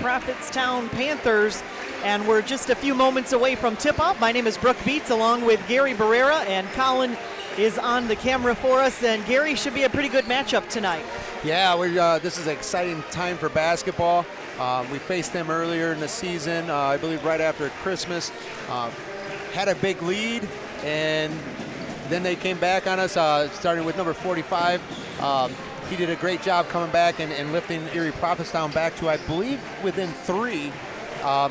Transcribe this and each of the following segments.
Prophetstown Panthers, and we're just a few moments away from tip-off. My name is Brooke Beats, along with Gary Barrera, and Colin is on the camera for us, and Gary, should be a pretty good matchup tonight. Yeah, this is an exciting time for basketball. We faced them earlier in the season, I believe right after Christmas. Had a big lead, and then they came back on us, starting with number 45. He did a great job coming back and lifting Erie Prophetstown back to, I believe, within 3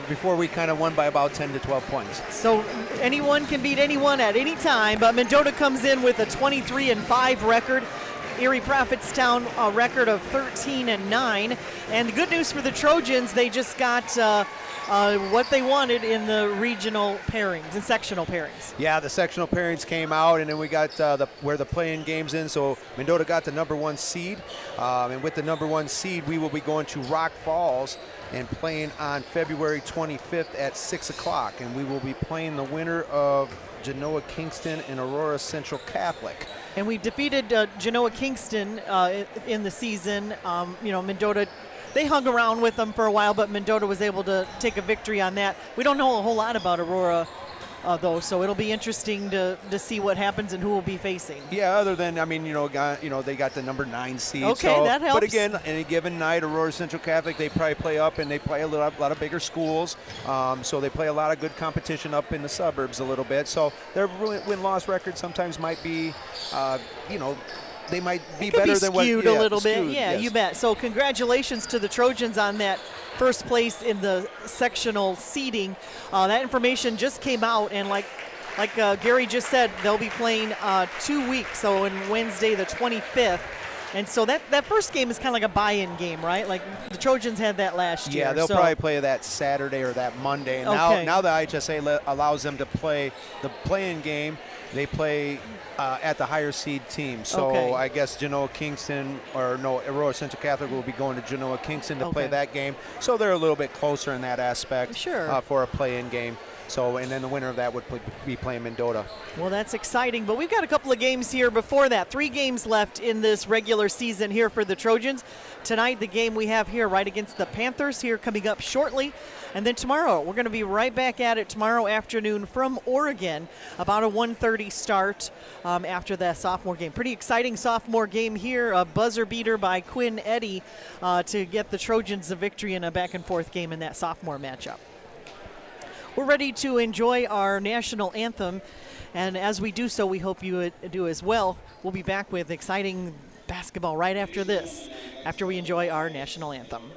before we kind of won by about 10 to 12 points. So anyone can beat anyone at any time, but Mendota comes in with a 23-5 record. Erie Prophetstown a record of 13-9. And the good news for the Trojans, they just got what they wanted in the regional pairings and sectional pairings. Yeah, the sectional pairings came out, and then we got where the play-in games in. So Mendota got the number 1 seed, and with the number 1 seed, we will be going to Rock Falls and playing on February 25th at 6 o'clock. And we will be playing the winner of Genoa Kingston and Aurora Central Catholic. And we defeated Genoa Kingston in the season. Mendota, they hung around with them for a while, but Mendota was able to take a victory on that. We don't know a whole lot about Aurora, though, so it'll be interesting to see what happens and who we'll be facing. Yeah, other than, they got the number 9 seed. Okay, so that helps. But again, any given night, Aurora Central Catholic, they probably play up, and they play a lot of bigger schools. So they play a lot of good competition up in the suburbs a little bit. So their win-loss record sometimes might be, they might be better than what. Skewed a little bit. Yeah, yes. You bet. So congratulations to the Trojans on that first place in the sectional seeding. That information just came out, and like Gary just said, they'll be playing 2 weeks, so on Wednesday the 25th. And so that first game is kind of like a buy-in game, right? Like the Trojans had that last year. Yeah, they'll probably play that Saturday or that Monday. And now the IHSA allows them to play the play-in game. They play at the higher seed team. So I guess Genoa Kingston, Aurora Central Catholic will be going to Genoa Kingston to play that game. So they're a little bit closer in that aspect for a play-in game. So, and then the winner of that would be playing Mendota. Well, that's exciting, but we've got a couple of games here before that. 3 games left in this regular season here for the Trojans. Tonight, the game we have here right against the Panthers here coming up shortly. And then tomorrow, we're going to be right back at it tomorrow afternoon from Oregon, about a 1:30 start after that sophomore game. Pretty exciting sophomore game here, a buzzer beater by Quinn Eddy to get the Trojans a victory in a back-and-forth game in that sophomore matchup. We're ready to enjoy our national anthem, and as we do so, we hope you do as well. We'll be back with exciting basketball right after this, after we enjoy our national anthem.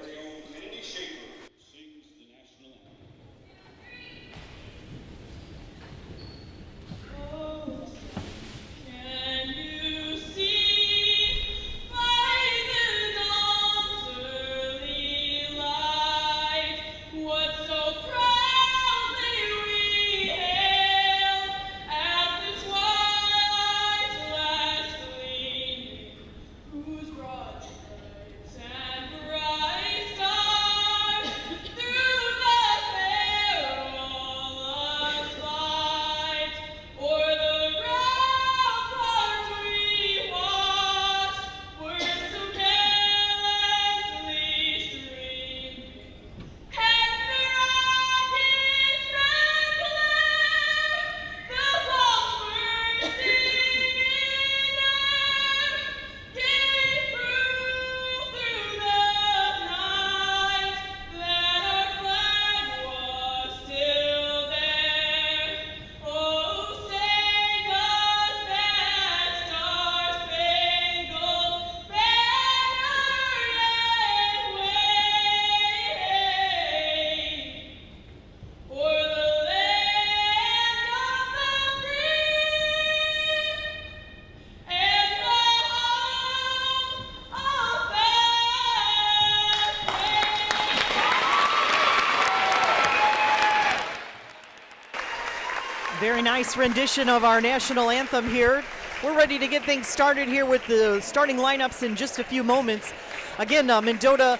Very nice rendition of our national anthem here. We're ready to get things started here with the starting lineups in just a few moments. Again, Mendota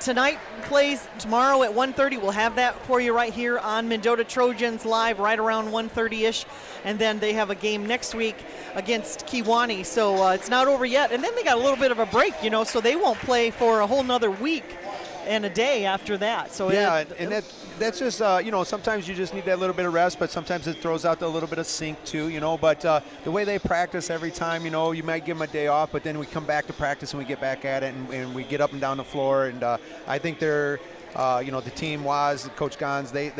tonight plays tomorrow at 1:30. We'll have that for you right here on Mendota Trojans Live right around 1:30-ish. And then they have a game next week against Kewanee. So it's not over yet. And then they got a little bit of a break, so they won't play for a whole nother week and a day after that. So yeah, and that's just sometimes you just need that little bit of rest, but sometimes it throws out a little bit of sync too, But the way they practice every time, you might give them a day off, but then we come back to practice and we get back at it, and we get up and down the floor. And I think they're, the team Waz, Coach Gons, they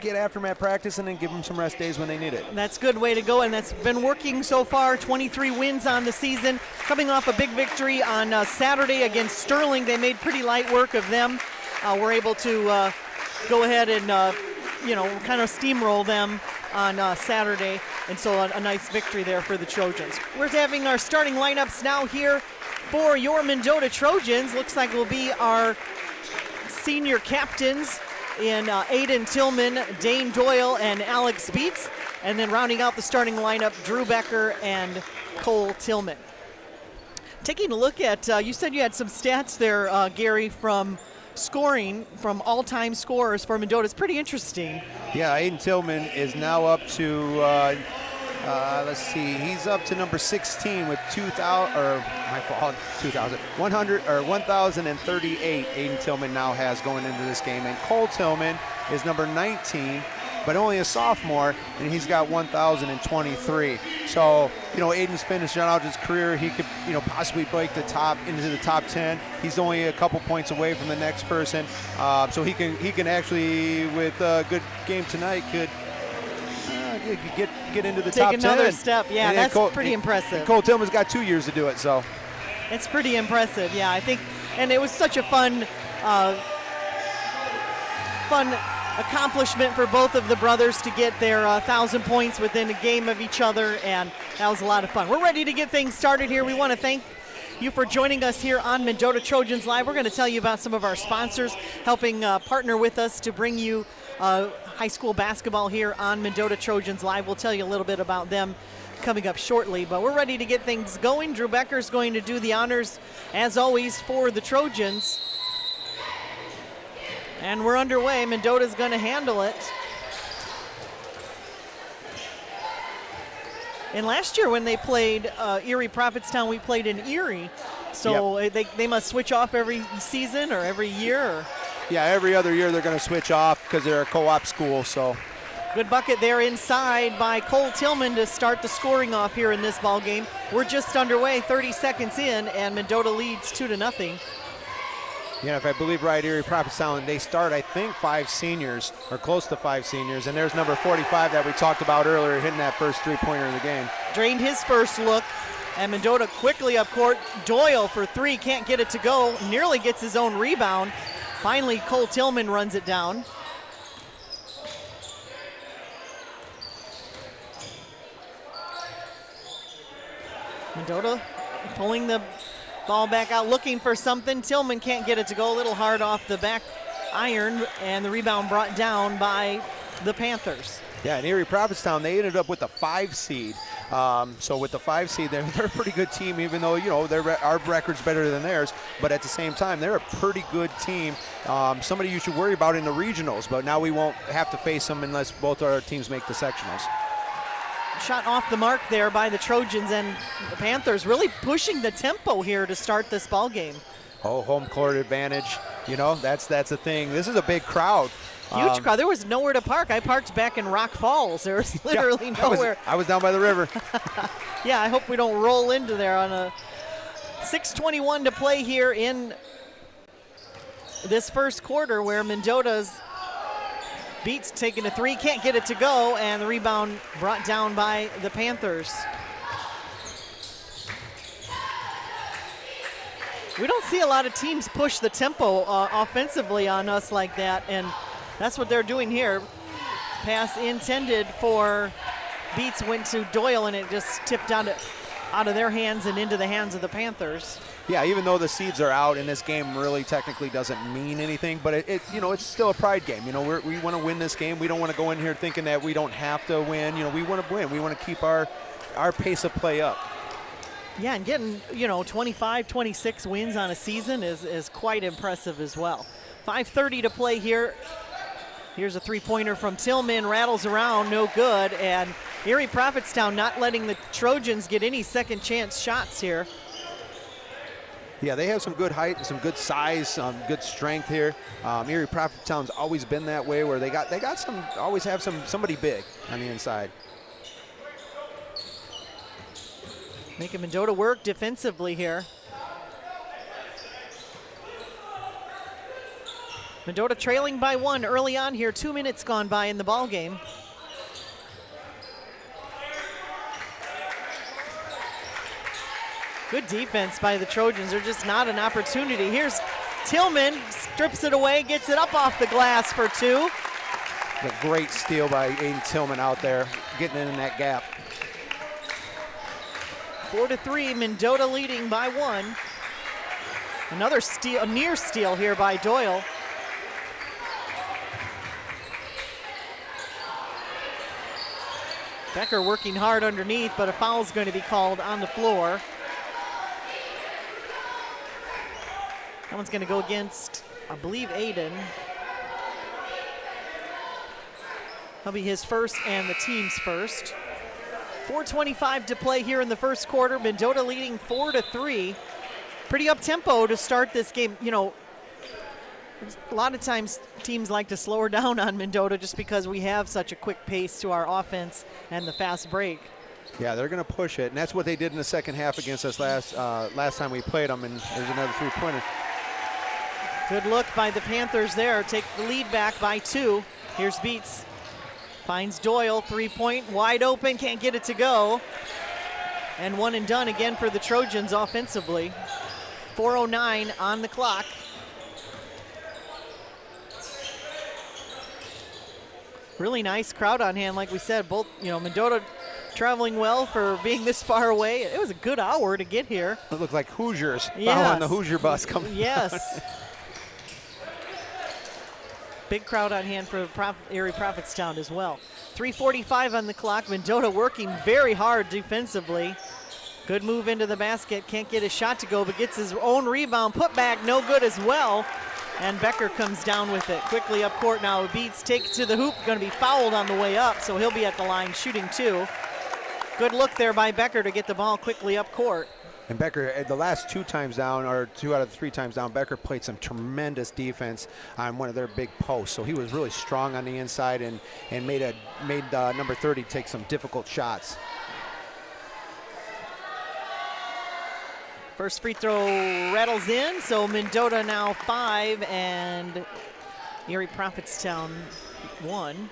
get after them at practice and then give them some rest days when they need it. That's a good way to go, and that's been working so far. 23 wins on the season, coming off a big victory on Saturday against Sterling. They made pretty light work of them. We're able to go ahead and, kind of steamroll them on Saturday, and so a nice victory there for the Trojans. We're having our starting lineups now here for your Mendota Trojans. Looks like will be our senior captains in Aiden Tillman, Dane Doyle, and Alex Beets. And then rounding out the starting lineup, Drew Becker and Cole Tillman. Taking a look at, you said you had some stats there, Gary, from scoring, from all-time scorers for Mendota. It's pretty interesting. Yeah, Aiden Tillman is now up to, let's see, he's up to number 16 with 1,038 Aiden Tillman now has going into this game. And Cole Tillman is number 19, but only a sophomore, and he's got 1,023. So, Aiden's finishing out his career. He could, possibly break into the top 10. He's only a couple points away from the next person. So he can actually, with a good game tonight, could get into the top 10. Take another step. Yeah, that's pretty impressive. Cole Tillman's got 2 years to do it, so. It's pretty impressive, yeah. I think, and it was such a fun accomplishment for both of the brothers to get their 1,000 points within a game of each other, and that was a lot of fun. We're ready to get things started here. We want to thank you for joining us here on Mendota Trojans Live. We're going to tell you about some of our sponsors helping partner with us to bring you high school basketball here on Mendota Trojans Live. We'll tell you a little bit about them coming up shortly, but we're ready to get things going. Drew Becker's going to do the honors, as always, for the Trojans. And we're underway. Mendota's going to handle it. And last year when they played Erie Prophetstown, we played in Erie. So yep. they must switch off every season or every year? Or? Yeah, every other year they're going to switch off because they're a co-op school. So good bucket there inside by Cole Tillman to start the scoring off here in this ball game. We're just underway, 30 seconds in, and Mendota leads 2-0. Yeah, if I believe right, Erie Prophetstown, they start, I think, 5 seniors, or close to 5 seniors, and there's number 45 that we talked about earlier, hitting that first three-pointer in the game. Drained his first look, and Mendota quickly up court. Doyle for 3, can't get it to go, nearly gets his own rebound. Finally, Cole Tillman runs it down. Mendota pulling the ball back out, looking for something. Tillman can't get it to go. A little hard off the back iron, and the rebound brought down by the Panthers. Yeah, and Erie Prophetstown, they ended up with a 5 seed. So with the 5 seed, they're a pretty good team, even though, our record's better than theirs. But at the same time, they're a pretty good team. Somebody you should worry about in the regionals, but now we won't have to face them unless both our teams make the sectionals. Shot off the mark there by the Trojans, and the Panthers really pushing the tempo here to start this ball game. Oh, home court advantage. That's the thing. This is a big crowd. Huge crowd. There was nowhere to park. I parked back in Rock Falls. There was literally nowhere. I was down by the river. Yeah, I hope we don't roll into there on a 6:21 to play here in this first quarter, where Mendota's Beets taking a 3, can't get it to go, and the rebound brought down by the Panthers. We don't see a lot of teams push the tempo offensively on us like that, and that's what they're doing here. Pass intended for Beets went to Doyle, and it just tipped out of their hands and into the hands of the Panthers. Yeah, even though the seeds are out and this game really technically doesn't mean anything, but it's still a pride game. We want to win this game. We don't want to go in here thinking that we don't have to win. We want to win. We want to keep our pace of play up. Yeah, and getting 25, 26 wins on a season is quite impressive as well. 5:30 to play here. Here's a 3-pointer from Tillman, rattles around, no good, and Erie Prophetstown not letting the Trojans get any second chance shots here. Yeah, they have some good height and some good size, good strength here. Erie Prophetstown's always been that way, where they got some, always have somebody big on the inside. Making Mendota work defensively here. Mendota trailing by 1 early on here. 2 minutes gone by in the ball game. Good defense by the Trojans. There's just not an opportunity. Here's Tillman, strips it away, gets it up off the glass for 2. A great steal by Aiden Tillman out there, getting in that gap. 4-3, Mendota leading by 1. Another steal, a near steal here by Doyle. Becker working hard underneath, but a foul's going to be called on the floor. That one's going to go against, I believe, Aiden. That'll be his first and the team's first. 4:25 to play here in the first quarter. Mendota leading 4-3. Pretty up-tempo to start this game. You know, a lot of times teams like to slow her down on Mendota just because we have such a quick pace to our offense and the fast break. Yeah, they're going to push it, and that's what they did in the second half against us last time we played them, and there's another three-pointer. Good look by the Panthers there. Take the lead back by 2. Here's Beats. Finds Doyle, 3-point, wide open, can't get it to go. And one and done again for the Trojans offensively. 4:09 on the clock. Really nice crowd on hand, like we said. Both, you know, Mendota traveling well for being this far away. It was a good hour to get here. It looked like Hoosiers Yes. following the Hoosier bus coming. Yes. Big crowd on hand for Erie Prophetstown as well. 3:45 on the clock. Mendota working very hard defensively. Good move into the basket. Can't get his shot to go, but gets his own rebound. Put back, no good as well. And Becker comes down with it. Quickly up court now. Beats, take it to the hoop. Going to be fouled on the way up, so he'll be at the line shooting 2. Good look there by Becker to get the ball quickly up court. And Becker, the last 2 times down, or 2 out of the 3 times down, Becker played some tremendous defense on one of their big posts. So he was really strong on the inside and made number 30 take some difficult shots. First free throw rattles in, so Mendota now 5 and Erie Prophetstown 1.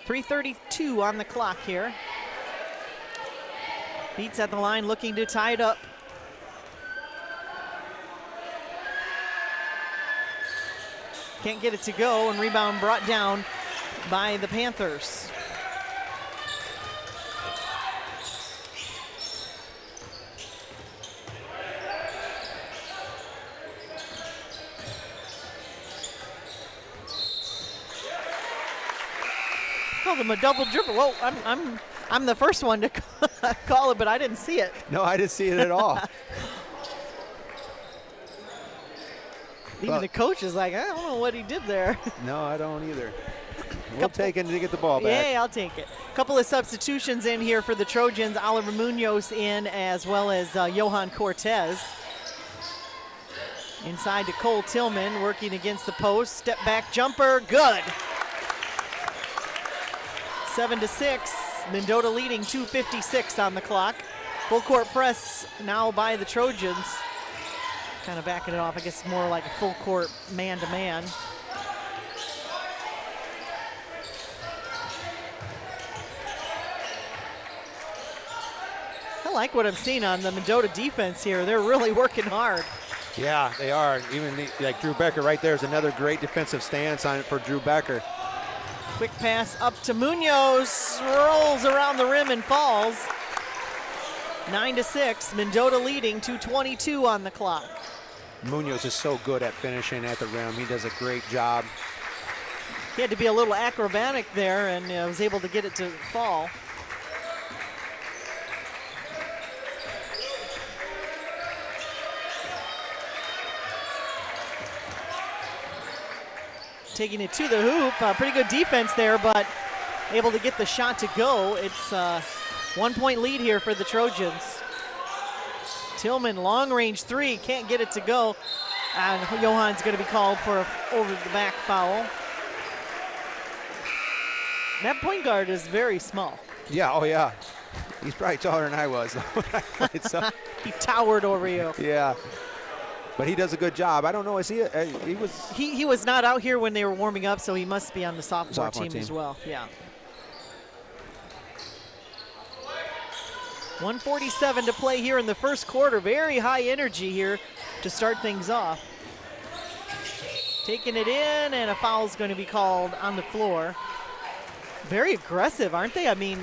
3:32 on the clock here. Beats at the line looking to tie it up. Can't get it to go, and rebound brought down by the Panthers. Call them a double dribble. Whoa, I'm the first one to call it, but I didn't see it. No, I didn't see it at all. Even the coach is like, I don't know what he did there. No, I don't either. We'll take it to get the ball back. Yeah, I'll take it. Couple of substitutions in here for the Trojans. Oliver Munoz in, as well as Johan Cortez. Inside to Cole Tillman, working against the post. Step back jumper, good. 7-6, Mendota leading, 2:56 on the clock. Full court press now by the Trojans. Kind of backing it off, I guess more like a full court man-to-man. I like what I'm seeing on the Mendota defense here. They're really working hard. Yeah, they are. Even like Drew Becker right there is another great defensive stance on it for Drew Becker. Quick pass up to Munoz, rolls around the rim and falls. 9-6, Mendota leading, 2:22 on the clock. Munoz is so good at finishing at the rim. He does a great job. He had to be a little acrobatic there and was able to get it to fall. Taking it to the hoop. Pretty good defense there, but able to get the shot to go. It's a 1-point lead here for the Trojans. Tillman, long range three, can't get it to go. And Johan's going to be called for a over the back foul. That point guard is very small. Yeah, oh yeah. He's probably taller than I was. He towered over you. Yeah. But he does a good job. I don't know, is he He was not out here when they were warming up, so he must be on the sophomore team as well. Yeah. 1:47 to play here in the first quarter. Very high energy here to start things off. Taking it in, and a foul is going to be called on the floor. Very aggressive, aren't they? I mean,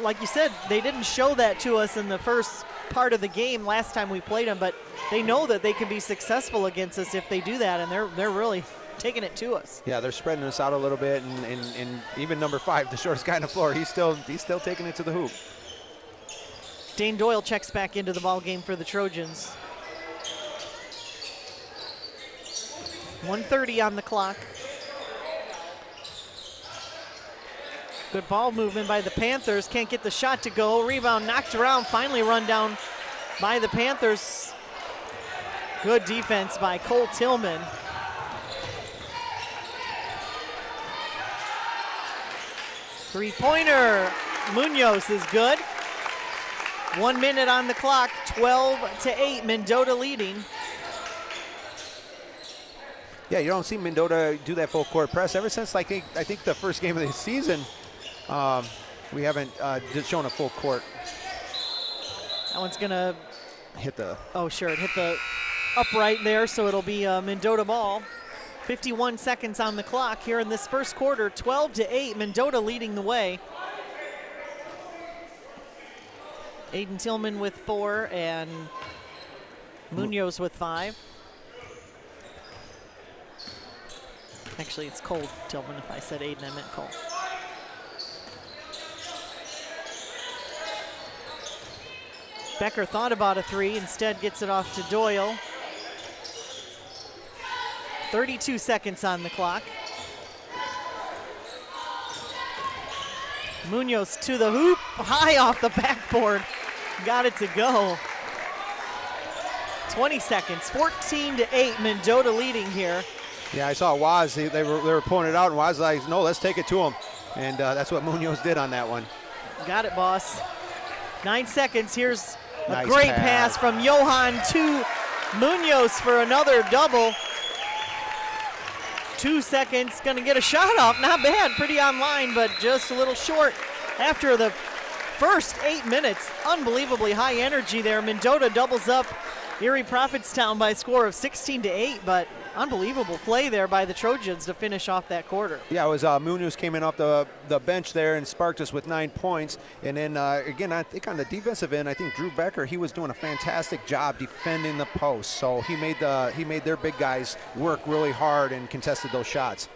like you said, they didn't show that to us in the first part of the game last time we played them, but they know that they can be successful against us if they do that, and they're really taking it to us. Yeah, they're spreading us out a little bit, and even number 5, the shortest guy on the floor, he's still taking it to the hoop. Dane Doyle checks back into the ball game for the Trojans. 1:30 on the clock. Good ball movement by the Panthers. Can't get the shot to go. Rebound knocked around. Finally run down by the Panthers. Good defense by Cole Tillman. Three-pointer. Munoz is good. 1 minute on the clock. 12-8. Mendota leading. Yeah, you don't see Mendota do that full court press ever since I think the first game of the season. We haven't shown a full court. That one's gonna hit the. Oh, sure, it hit the upright there, so it'll be a Mendota ball. 51 seconds on the clock here in this first quarter. 12-8. Mendota leading the way. Aiden Tillman with 4 and Munoz with 5. Actually, it's Cole Tillman. If I said Aiden, I meant Cole. Becker thought about a 3, instead gets it off to Doyle. 32 seconds on the clock. Munoz to the hoop, high off the backboard. Got it to go. 20 seconds, 14-8, Mendota leading here. Yeah, I saw Waz, they were pulling it out, and Waz was like, no, let's take it to him. And that's what Munoz did on that one. Got it, boss. 9 seconds, here's a nice great pass from Johan to Munoz for another double. 2 seconds, gonna get a shot off, not bad, pretty on line, but just a little short after the first 8 minutes. Unbelievably high energy there. Mendota doubles up Erie Prophetstown by a score of 16-8, but unbelievable play there by the Trojans to finish off that quarter. Yeah, it was Munoz came in off the bench there and sparked us with 9 points. And then, again, I think on the defensive end, I think Drew Becker, he was doing a fantastic job defending the post. So he made their big guys work really hard and contested those shots.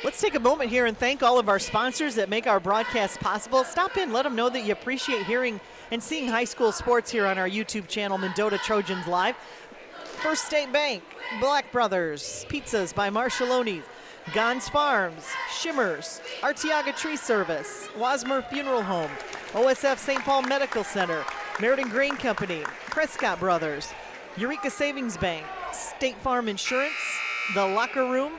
Let's take a moment here and thank all of our sponsors that make our broadcast possible. Stop in, let them know that you appreciate hearing and seeing high school sports here on our YouTube channel, Mendota Trojans Live. First State Bank, Black Brothers, Pizzas by Marshallone's, Gons Farms, Shimmers, Arteaga Tree Service, Wasmer Funeral Home, OSF St. Paul Medical Center, Meriden Grain Company, Prescott Brothers, Eureka Savings Bank, State Farm Insurance, The Locker Room,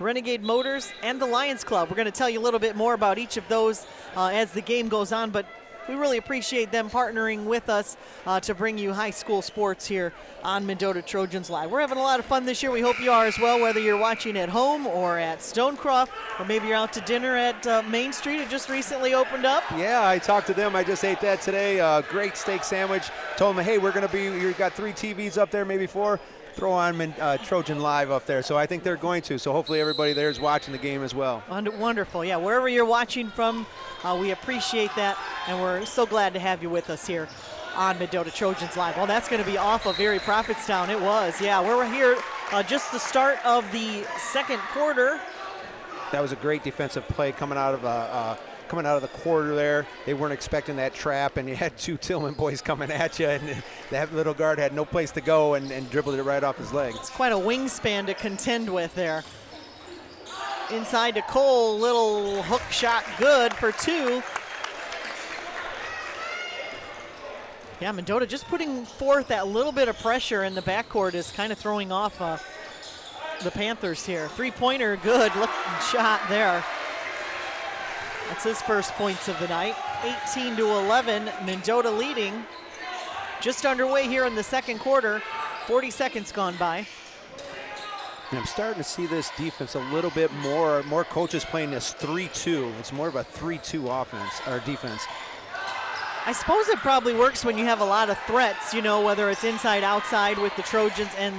Renegade Motors, and the Lions Club. We're going to tell you a little bit more about each of those as the game goes on, but we really appreciate them partnering with us to bring you high school sports here on Mendota Trojans Live. We're having a lot of fun this year. We hope you are as well, whether you're watching at home or at Stonecroft, or maybe you're out to dinner at Main Street. It just recently opened up. Yeah, I talked to them. I just ate that today. Great steak sandwich. Told them, hey, you've got 3 TVs up there, maybe 4. Throw on Trojan Live up there. So I think they're going to. So hopefully everybody there is watching the game as well. Wonderful. Yeah, wherever you're watching from, we appreciate that. And we're so glad to have you with us here on Mendota Trojans Live. Well, that's going to be off of Erie Prophetstown. It was. Yeah, we're here just the start of the second quarter. That was a great defensive play coming out of the quarter there. They weren't expecting that trap, and you had 2 Tillman boys coming at you, and that little guard had no place to go and dribbled it right off his leg. It's quite a wingspan to contend with there. Inside to Cole, little hook shot good for 2. Yeah, Mendota just putting forth that little bit of pressure in the backcourt is kind of throwing off the Panthers here. Three-pointer, good looking shot there. That's his first points of the night. 18-11, Mendota leading. Just underway here in the second quarter. 40 seconds gone by. And I'm starting to see this defense a little bit more coaches playing this 3-2. It's more of a 3-2 offense or defense. I suppose it probably works when you have a lot of threats, you know, whether it's inside, outside with the Trojans, and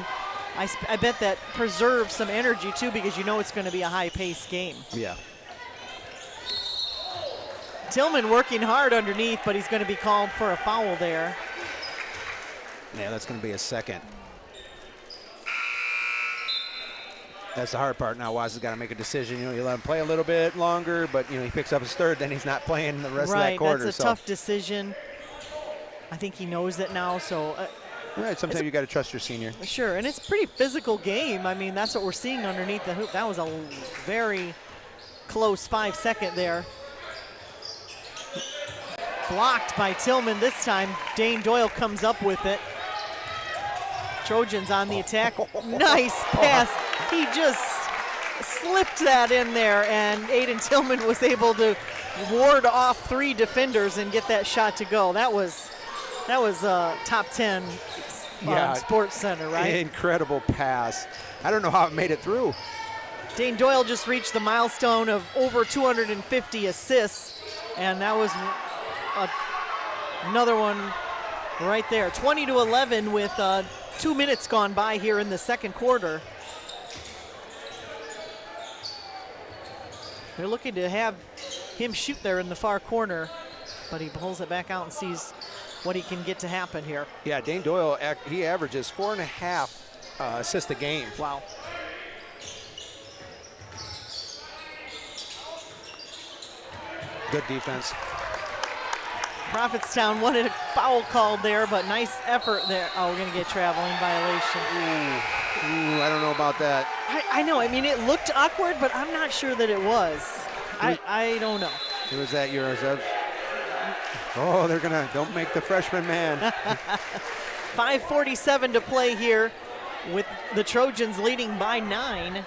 I bet that preserves some energy too, because you know it's going to be a high-paced game. Yeah. Tillman working hard underneath, but he's going to be called for a foul there. Yeah, that's going to be a second. That's the hard part now. Waz has got to make a decision. You know, you let him play a little bit longer, but, you know, he picks up his third, then he's not playing the rest of that quarter. Right, that's a tough decision. I think he knows it now, so. Right, sometimes you got to trust your senior. Sure, and it's a pretty physical game. I mean, that's what we're seeing underneath the hoop. That was a very close 5-second there. Blocked by Tillman this time. Dane Doyle comes up with it. Trojans on the attack. Nice pass. He just slipped that in there, and Aiden Tillman was able to ward off 3 defenders and get that shot to go. That was top 10 Sports Center, right? Incredible pass. I don't know how it made it through. Dane Doyle just reached the milestone of over 250 assists, and that was another one right there. 20-11 with 2 minutes gone by here in the second quarter. They're looking to have him shoot there in the far corner, but he pulls it back out and sees what he can get to happen here. Yeah, Dane Doyle, he averages 4.5 assists a game. Wow. Good defense. Prophetstown wanted a foul called there, but nice effort there. Oh, we're going to get traveling violation. Ooh, I don't know about that. I know. I mean, it looked awkward, but I'm not sure that it was. I don't know. It was that Eurozov. Oh, they're going to, don't make the freshman man. 5:47 to play here with the Trojans leading by 9.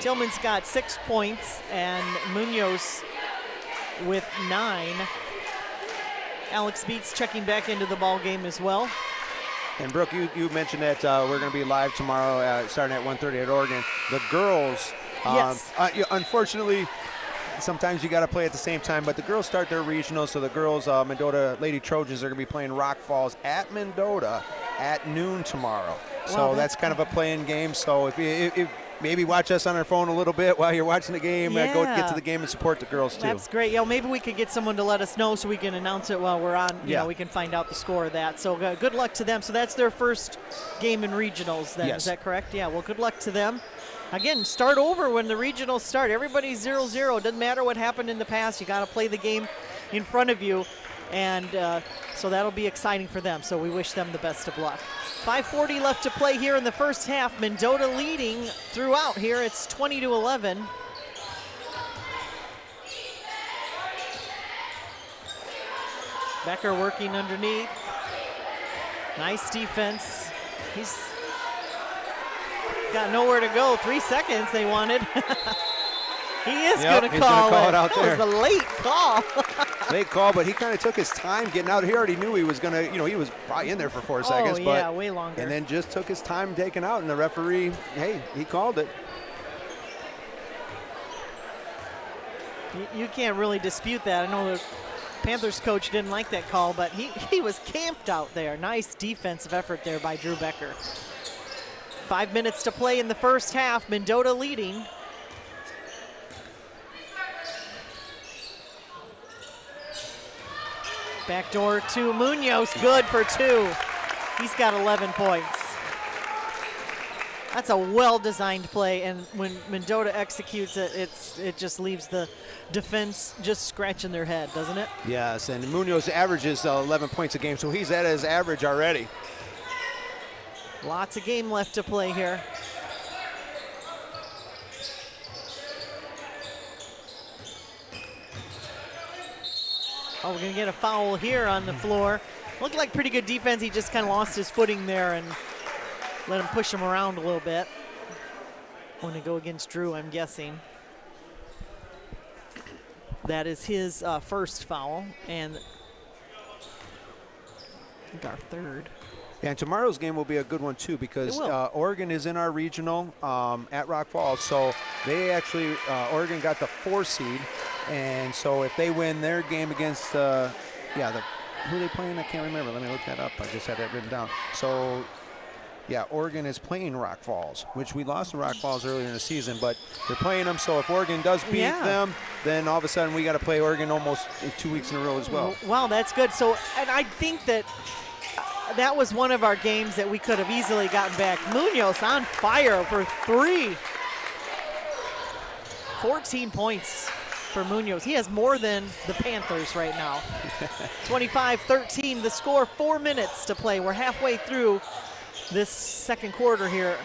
Tillman's got 6 points and Munoz with 9. Alex Beats checking back into the ball game as well. And Brooke, you mentioned that we're going to be live tomorrow starting at 1:30 at Oregon. The girls, yes. Unfortunately, sometimes you got to play at the same time, but the girls start their regionals, so the girls, Mendota Lady Trojans, are going to be playing Rock Falls at Mendota at noon tomorrow. So that's kind of a play-in game. So if you maybe watch us on our phone a little bit while you're watching the game. Yeah. Go get to the game and support the girls too. That's great. Yeah, maybe we could get someone to let us know so we can announce it while we're on. You know, we can find out the score of that. So good luck to them. So that's their first game in regionals then. Yes. Is that correct? Yeah, well, good luck to them. Again, start over when the regionals start. Everybody's 0-0. Doesn't matter what happened in the past. You got to play the game in front of you. And so that'll be exciting for them. So we wish them the best of luck. 5:40 left to play here in the first half. Mendota leading throughout here. It's 20-11. Becker working underneath. Nice defense. He's got nowhere to go. 3 seconds they wanted. He is going to call it out there. That was a late call. Late call, but he kind of took his time getting out. He already knew he was going to, he was probably in there for 4 seconds. Oh, but, yeah, way longer. And then just took his time taking out, and the referee, hey, he called it. You can't really dispute that. I know the Panthers coach didn't like that call, but he was camped out there. Nice defensive effort there by Drew Becker. 5 minutes to play in the first half. Mendota leading. Backdoor to Munoz, good for 2. He's got 11 points. That's a well-designed play, and when Mendota executes it, it just leaves the defense just scratching their head, doesn't it? Yes, and Munoz averages 11 points a game, so he's at his average already. Lots of game left to play here. Oh, we're going to get a foul here on the floor. Looked like pretty good defense. He just kind of lost his footing there and let him push him around a little bit. Going to go against Drew, I'm guessing. That is his first foul, and I think our third. Yeah, and tomorrow's game will be a good one too, because Oregon is in our regional at Rock Falls. So they actually, Oregon got the 4 seed, and so if they win their game against, who are they playing? I can't remember. Let me look that up. I just had that written down. So, yeah, Oregon is playing Rock Falls, which we lost to Rock Falls earlier in the season, but they're playing them. So if Oregon does beat them, then all of a sudden we got to play Oregon almost 2 weeks in a row as well. Wow, that's good. So, and I think that that was one of our games that we could have easily gotten back. Munoz on fire for 3. 14 points for Munoz. He has more than the Panthers right now. 25-13, the score, 4 minutes to play. We're halfway through this second quarter here.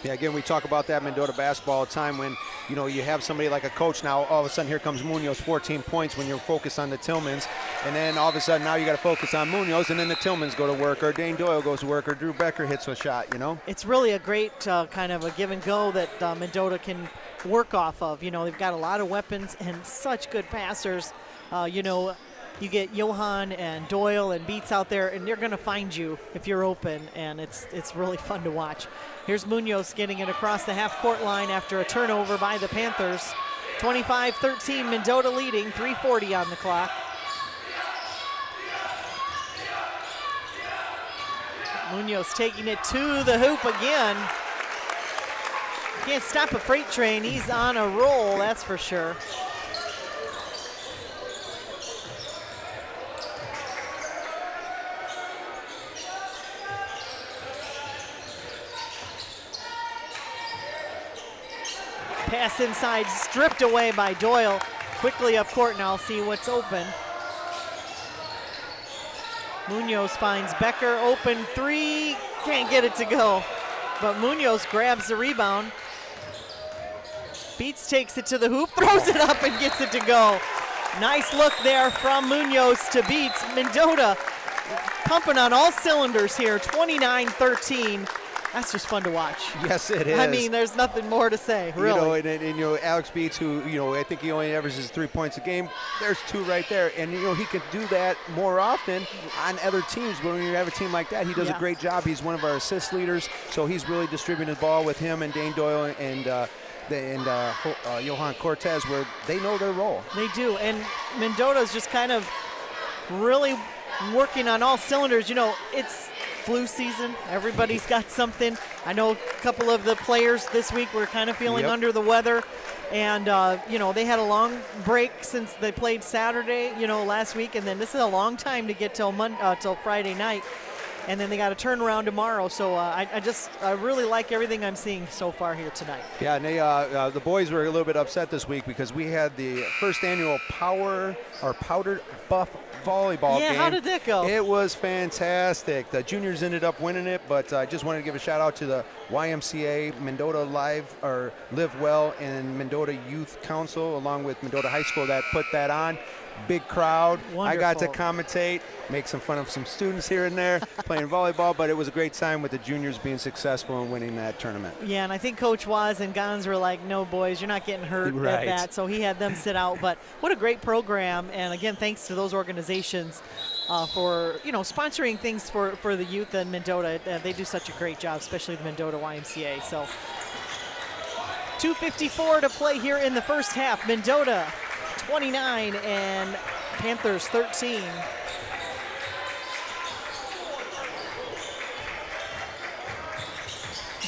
Yeah, again, we talk about that Mendota basketball all the time when, you know, you have somebody like a coach now, all of a sudden here comes Munoz, 14 points when you're focused on the Tillmans. And then all of a sudden now you got to focus on Munoz, and then the Tillmans go to work, or Dane Doyle goes to work, or Drew Becker hits a shot, you know? It's really a great kind of a give and go that Mendota can work off of. You know, they've got a lot of weapons and such good passers. You know, you get Johan and Doyle and Beats out there, and they're going to find you if you're open, and it's really fun to watch. Here's Munoz getting it across the half-court line after a turnover by the Panthers. 25-13, Mendota leading, 3:40 on the clock. Munoz taking it to the hoop again. Can't stop a freight train. He's on a roll, that's for sure. Pass inside, stripped away by Doyle. Quickly up court now, see what's open. Munoz finds Becker, open 3, can't get it to go. But Munoz grabs the rebound. Beats takes it to the hoop, throws it up and gets it to go. Nice look there from Munoz to Beats. Mendota pumping on all cylinders here, 29-13. That's just fun to watch. Yes, it is. I mean, there's nothing more to say, really. You know, and you know, Alex Beats, who, you know, I think he only averages 3 points a game. There's 2 right there. And, you know, he could do that more often on other teams. But when you have a team like that, he does a great job. He's one of our assist leaders. So he's really distributing the ball with him and Dane Doyle and Johan Cortez, where they know their role. They do. And Mendota's just kind of really working on all cylinders. You know, it's flu season. Everybody's got something. I know a couple of the players this week were kind of feeling under the weather. And, you know, they had a long break since they played Saturday, you know, last week. And then this is a long time to get till Friday night. And then they got to turn around tomorrow. So I really like everything I'm seeing so far here tonight. Yeah, and they, the boys were a little bit upset this week because we had the first annual Powder Buff volleyball game. Yeah, how did that go? It was fantastic. The juniors ended up winning it, but I just wanted to give a shout out to the YMCA, Mendota Live Well, and Mendota Youth Council, along with Mendota High School, that put that on. Big crowd. Wonderful. I got to commentate, make some fun of some students here and there playing volleyball, but it was a great time with the juniors being successful and winning that tournament. Yeah, and I think Coach Waz and Gons were like, no, boys, you're not getting hurt at that. So he had them sit out. But what a great program. And, again, thanks to those organizations for, you know, sponsoring things for the youth in Mendota. They do such a great job, especially the Mendota YMCA. So 2:54 to play here in the first half. Mendota 29 and Panthers 13.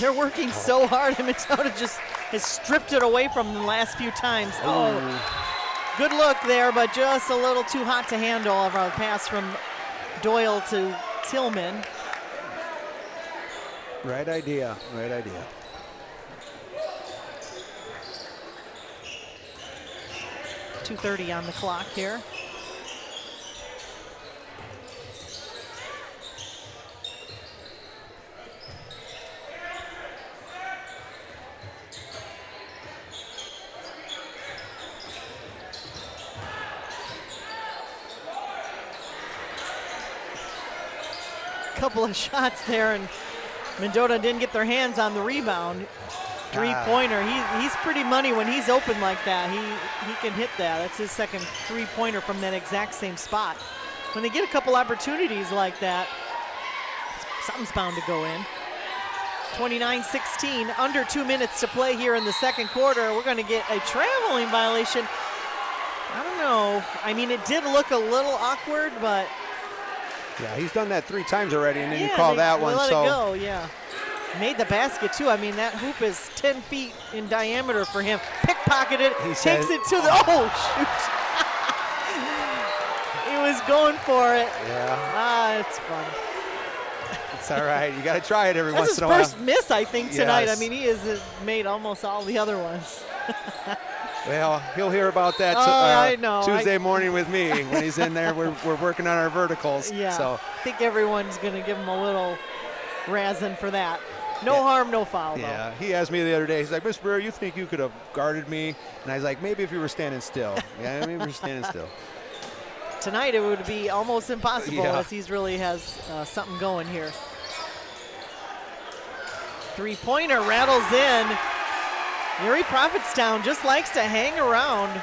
They're working so hard, and Mendota just has stripped it away from them the last few times. Oh, good look there, but just a little too hot to handle of a pass from Doyle to Tillman. Right idea, right idea. .230 on the clock here. couple of shots there, and Mendota didn't get their hands on the rebound. Three-pointer. He's pretty money when he's open like that. He can hit that. That's his second three-pointer from that exact same spot. When they get a couple opportunities like that, something's bound to go in. 29-16, under 2 minutes to play here in the second quarter. We're going to get a traveling violation. I don't know. I mean, it did look a little awkward, but yeah, he's done that 3 times already, and then you call that one. Let it go, yeah. Made the basket too. I mean, that hoop is 10 feet in diameter for him. Pickpocketed it, takes it to the, shoot. He was going for it. Yeah. It's fun. It's all right. You got to try it every once in a while. That's his first miss, I think, tonight. Yes. I mean, he has made almost all the other ones. Well, he'll hear about that I know. Tuesday morning with me when he's in there. We're working on our verticals. Yeah. So I think everyone's going to give him a little razzing for that. No harm, no foul, though. Yeah, he asked me the other day, he's like, Mr. Brewer, you think you could have guarded me? And I was like, maybe if you were standing still. Yeah, maybe if you were standing still. Tonight it would be almost impossible as he really has something going here. Three-pointer rattles in. Erie Prophetstown just likes to hang around.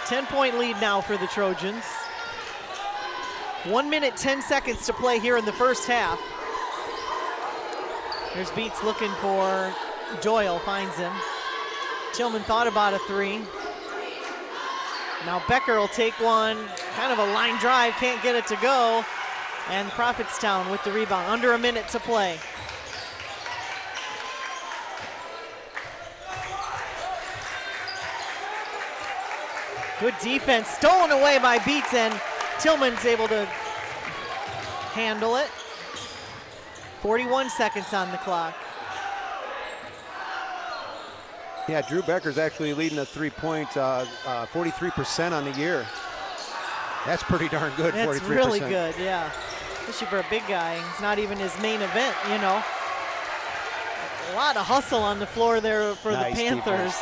10-point lead now for the Trojans. 1 minute, 10 seconds to play here in the first half. Here's Beats looking for Doyle, finds him. Tillman thought about a 3. Now Becker will take one, kind of a line drive, can't get it to go. And Prophetstown with the rebound, under a minute to play. Good defense, stolen away by Beats, and Tillman's able to handle it. 41 seconds on the clock. Yeah, Drew Becker's actually leading the 3-point 43% on the year. That's pretty darn good, 43%. That's really good, yeah. Especially for a big guy. It's not even his main event, you know. A lot of hustle on the floor there for the Panthers.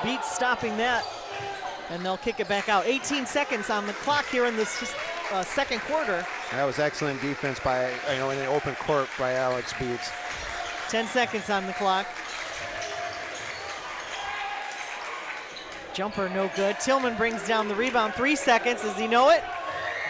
Beats stopping that, and they'll kick it back out. 18 seconds on the clock here in this second quarter. That was excellent defense by, in the open court by Alex Beats. 10 seconds on the clock. Jumper no good. Tillman brings down the rebound. 3 seconds. Does he know it?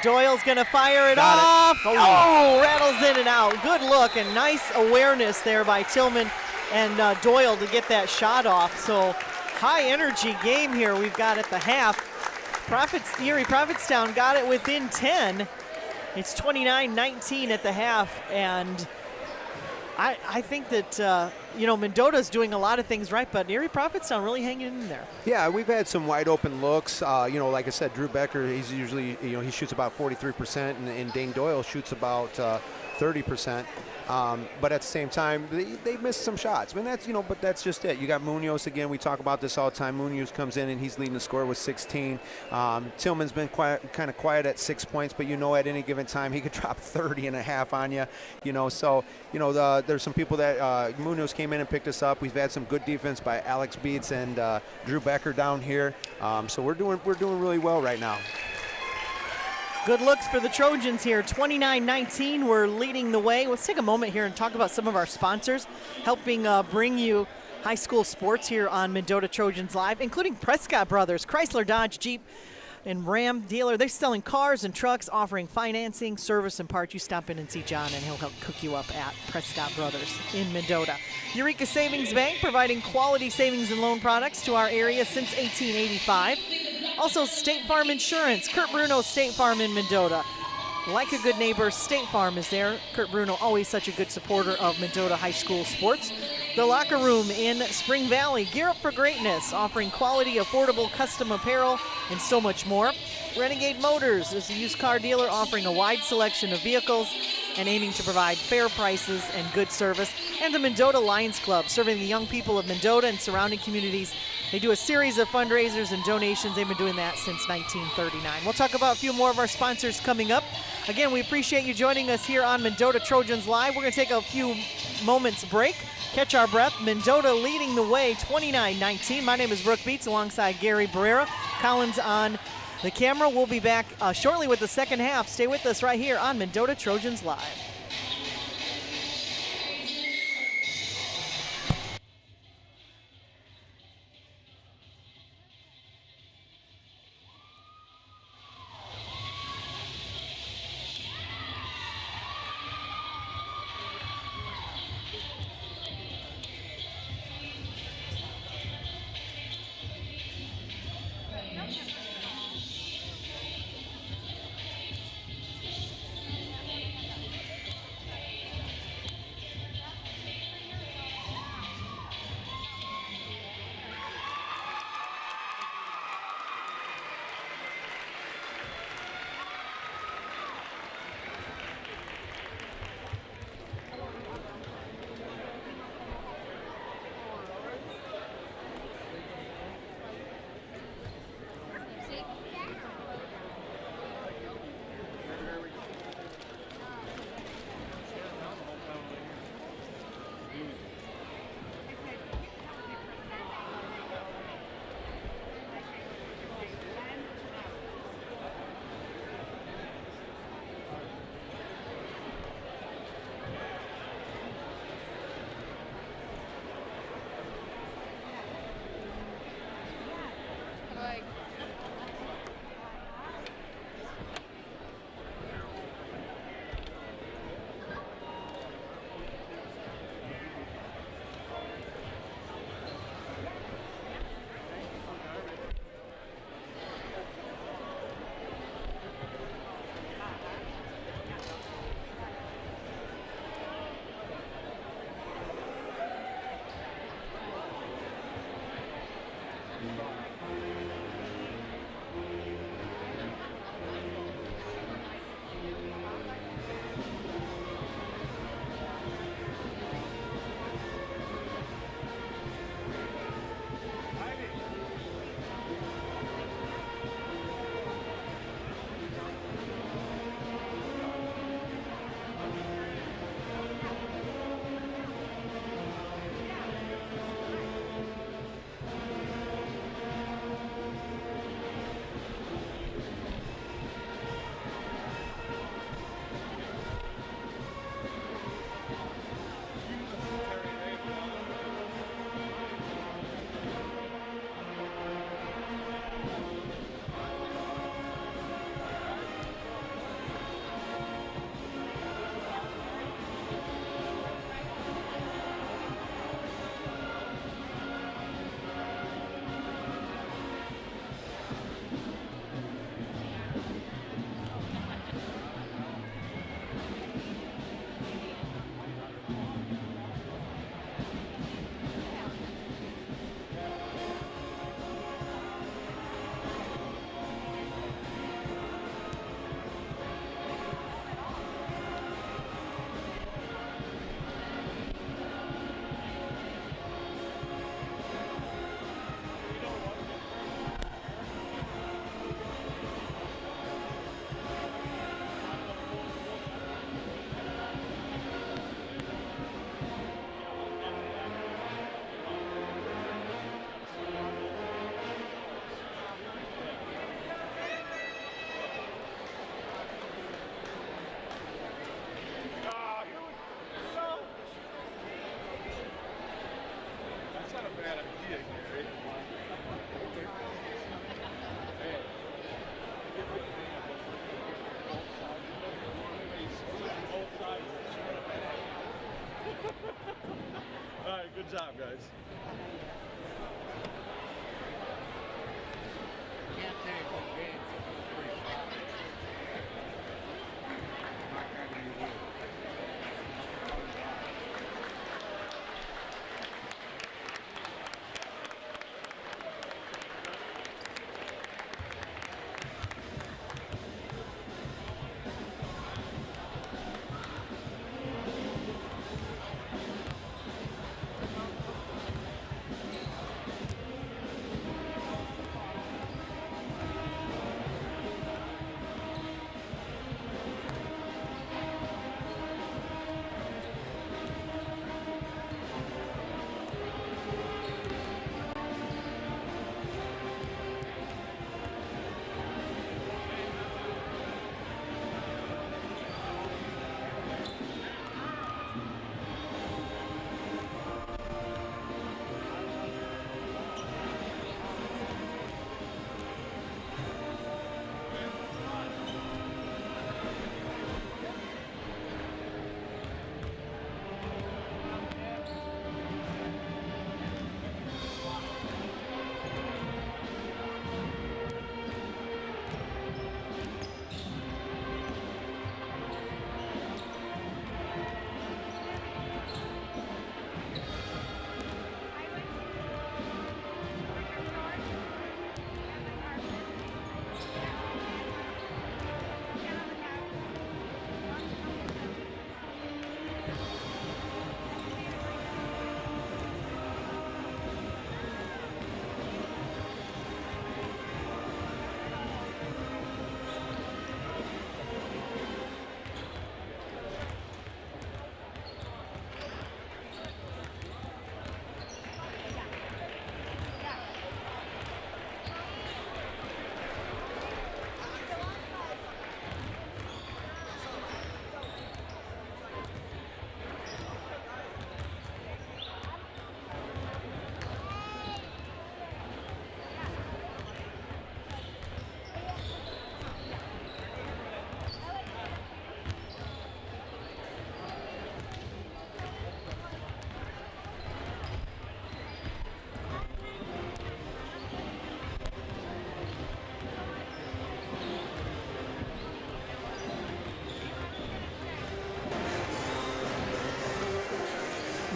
Doyle's going to fire it off. Oh, rattles in and out. Good look and nice awareness there by Tillman and Doyle to get that shot off. So high energy game here we've got at the half. Erie Prophetstown got it within 10. It's 29-19 at the half, and I think that Mendota's doing a lot of things right, but Erie Prophetstown really hanging in there. Yeah, we've had some wide open looks. Like I said, Drew Becker, he's usually he shoots about 43%, and Dane Doyle shoots about 30%. But at the same time, they missed some shots. I mean, but that's just it. You got Munoz again. We talk about this all the time. Munoz comes in and he's leading the score with 16. Tillman's been kind of quiet at 6 points, but at any given time he could drop 30 and a half on you. There's some people that Munoz came in and picked us up. We've had some good defense by Alex Beats and Drew Becker down here. So we're doing really well right now. Good looks for the Trojans here. 29-19, we're leading the way. Let's take a moment here and talk about some of our sponsors helping bring you high school sports here on Mendota Trojans Live, including Prescott Brothers, Chrysler, Dodge, Jeep, and Ram dealer. They're selling cars and trucks, offering financing, service, and parts. You stop in and see John, and he'll help cook you up at Prescott Brothers in Mendota. Eureka Savings Bank, providing quality savings and loan products to our area since 1885. Also, State Farm Insurance, Kurt Bruno State Farm in Mendota. Like a good neighbor, State Farm is there. Kurt Bruno, always such a good supporter of Mendota High School sports. The Locker Room in Spring Valley, gear up for greatness, offering quality, affordable custom apparel, and so much more. Renegade Motors is a used car dealer offering a wide selection of vehicles and aiming to provide fair prices and good service. And the Mendota Lions Club, serving the young people of Mendota and surrounding communities. They do a series of fundraisers and donations. They've been doing that since 1939. We'll talk about a few more of our sponsors coming up. Again, we appreciate you joining us here on Mendota Trojans Live. We're going to take a few moments break, catch our breath. Mendota leading the way, 29-19. My name is Brooke Beats alongside Gary Barrera. Collins on The camera will be back shortly with the second half. Stay with us right here on Mendota Trojans Live. Good job, guys.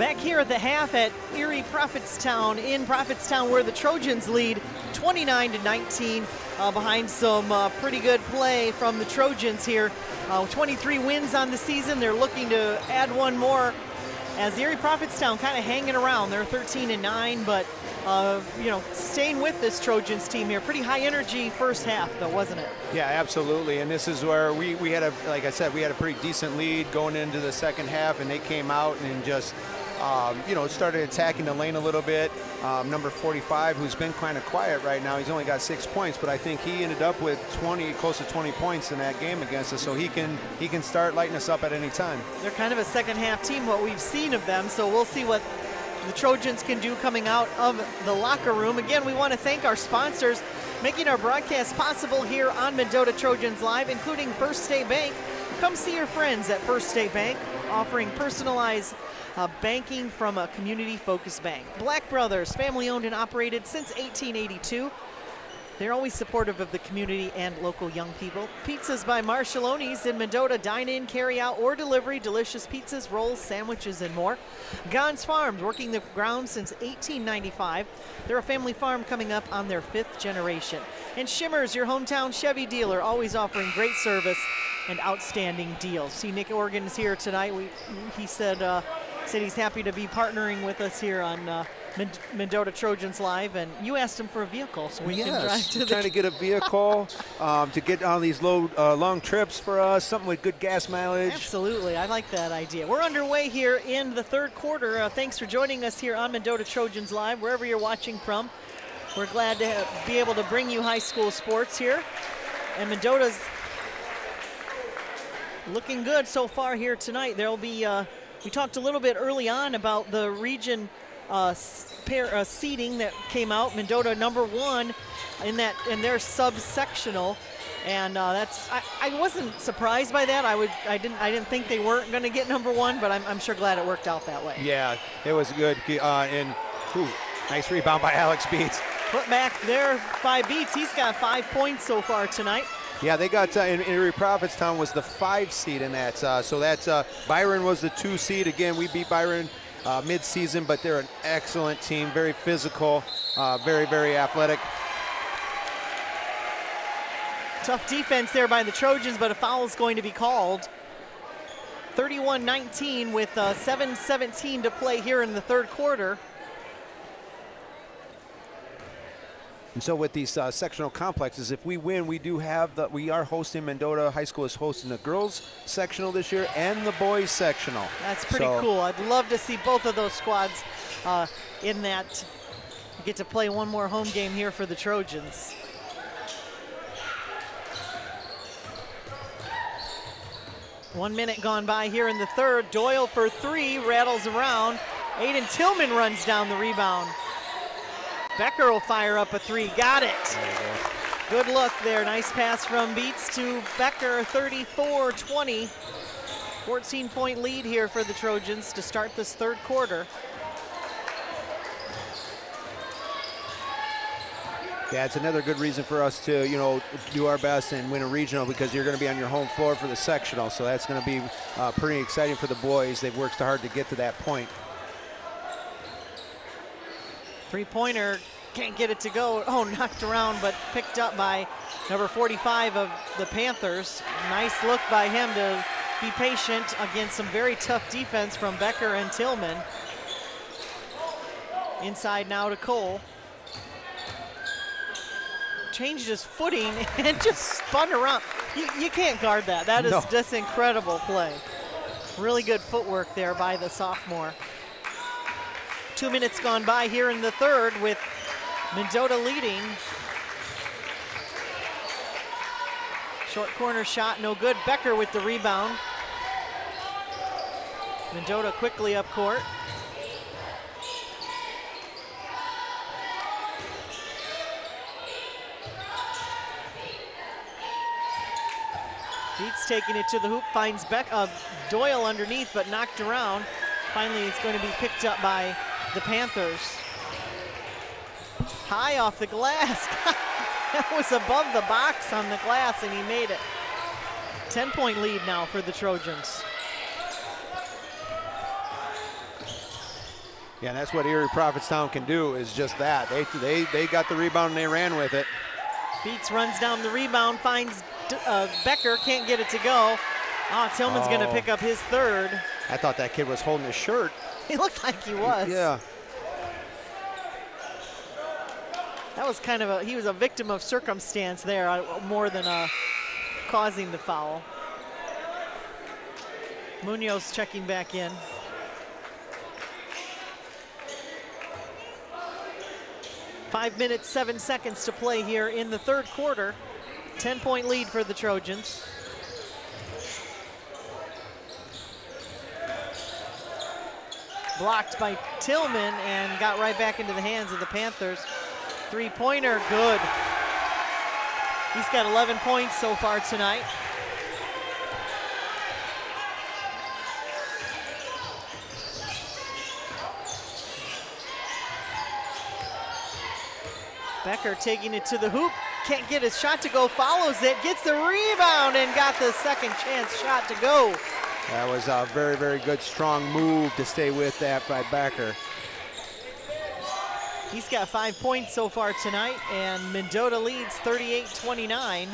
Back here at the half at Erie Prophetstown in Prophetstown, where the Trojans lead 29-19 behind some pretty good play from the Trojans here. 23 wins on the season. They're looking to add one more as Erie Prophetstown kind of hanging around. They're 13-9, but staying with this Trojans team here. Pretty high energy first half, though, wasn't it? Yeah, absolutely. And this is where we had like I said, we had a pretty decent lead going into the second half, and they came out and just started attacking the lane a little bit. Number 45, who's been kind of quiet right now, he's only got 6 points, but I think he ended up with close to 20 points in that game against us, so he can start lighting us up at any time. They're kind of a second half team, what we've seen of them, so we'll see what the Trojans can do coming out of the locker room. Again, we want to thank our sponsors making our broadcast possible here on Mendota Trojans Live, including First State Bank. Come see your friends at First State Bank, offering personalized banking from a community-focused bank. Black Brothers, family-owned and operated since 1882. They're always supportive of the community and local young people. Pizzas by Marshallone's in Mendota. Dine in, carry out, or delivery. Delicious pizzas, rolls, sandwiches, and more. Gons Farms, working the ground since 1895. They're a family farm coming up on their 5th generation. And Shimmers, your hometown Chevy dealer, always offering great service and outstanding deals. See, Nick Organ is here tonight. He said he's happy to be partnering with us here on Mendota Trojans Live, and you asked him for a vehicle, so we can drive to trying to get a vehicle to get on these long trips for us, something with good gas mileage. Absolutely, I like that idea. We're underway here in the third quarter. Thanks for joining us here on Mendota Trojans Live, wherever you're watching from. We're glad to be able to bring you high school sports here, and Mendota's looking good so far here tonight. There'll be we talked a little bit early on about the region seeding that came out. Mendota #1 in their subsectional, and I wasn't surprised by that. I didn't think they weren't going to get #1, but I'm sure glad it worked out that way. Yeah, it was good. Nice rebound by Alex Beats. Put back there by Beats. He's got 5 points so far tonight. Yeah, they got in Erie Prophetstown was the 5 seed in that. So that's Byron was the 2 seed. Again, we beat Byron mid-season, but they're an excellent team, very physical, very, very athletic. Tough defense there by the Trojans, but a foul is going to be called. 31-19 with 7:17 to play here in the third quarter. And so with these sectional complexes, if we win, we are hosting, Mendota High School is hosting the girls sectional this year and the boys sectional. That's pretty cool. I'd love to see both of those squads in that. Get to play one more home game here for the Trojans. One minute gone by here in the third. Doyle for 3, rattles around. Aiden Tillman runs down the rebound. Becker will fire up a 3, got it. Good look there, nice pass from Beats to Becker, 34-20. 14-point lead here for the Trojans to start this third quarter. Yeah, it's another good reason for us to, do our best and win a regional, because you're going to be on your home floor for the sectional. So that's going to be pretty exciting for the boys. They've worked hard to get to that point. Three-pointer, can't get it to go. Oh, knocked around, but picked up by number 45 of the Panthers. Nice look by him to be patient against some very tough defense from Becker and Tillman. Inside now to Cole. Changed his footing and just spun around. You can't guard that. That is just incredible play. Really good footwork there by the sophomore. 2 minutes gone by here in the third with Mendota leading. Short corner shot, no good. Becker with the rebound. Mendota quickly up court. Beats taking it to the hoop, finds Doyle underneath, but knocked around. Finally, it's going to be picked up by the Panthers. High off the glass. That was above the box on the glass, and he made it. 10-point lead now for the Trojans. Yeah, and that's what Erie Prophetstown can do, is just that. They got the rebound and they ran with it. Beats runs down the rebound, finds Becker, can't get it to go. Tillman's going to pick up his third. I thought that kid was holding his shirt. He looked like he was. Yeah. That was kind of he was a victim of circumstance there, more than causing the foul. Munoz checking back in. Five minutes, 7 seconds to play here in the third quarter. 10-point lead for the Trojans. Blocked by Tillman and got right back into the hands of the Panthers. Three-pointer, good. He's got 11 points so far tonight. Becker taking it to the hoop, can't get his shot to go, follows it, gets the rebound, and got the second chance shot to go. That was a very, very good, strong move to stay with that by Becker. He's got 5 points so far tonight, and Mendota leads 38-29.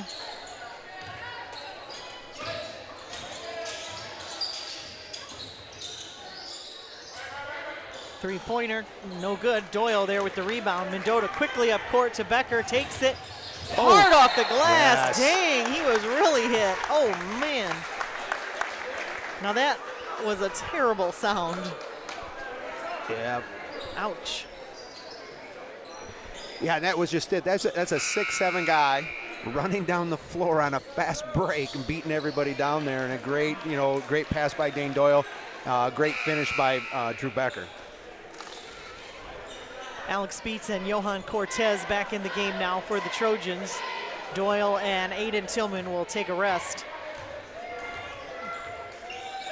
Three-pointer, no good. Doyle there with the rebound. Mendota quickly up court to Becker, takes it hard off the glass. Yes. Dang, he was really hit. Oh, man. Now that was a terrible sound. Yeah. Ouch. Yeah, and that was just it. That's a 6'7" guy running down the floor on a fast break and beating everybody down there. And a great, great pass by Dane Doyle. Great finish by Drew Becker. Alex Beets and Johan Cortez back in the game now for the Trojans. Doyle and Aiden Tillman will take a rest.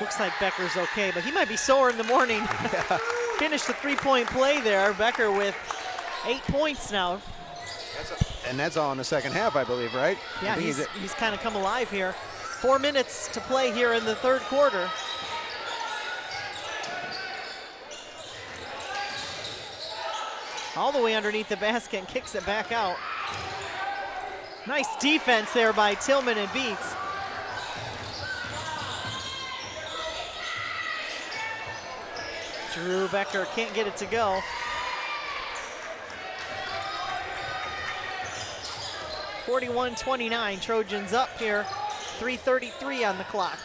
Looks like Becker's okay, but he might be sore in the morning. Yeah. Finished the three-point play there. Becker with 8 points now. And that's all in the second half, I believe, right? Yeah, he's kind of come alive here. 4 minutes to play here in the third quarter. All the way underneath the basket and kicks it back out. Nice defense there by Tillman and Beets. Drew Becker can't get it to go. (41-29), Trojans up here. 3:33 on the clock.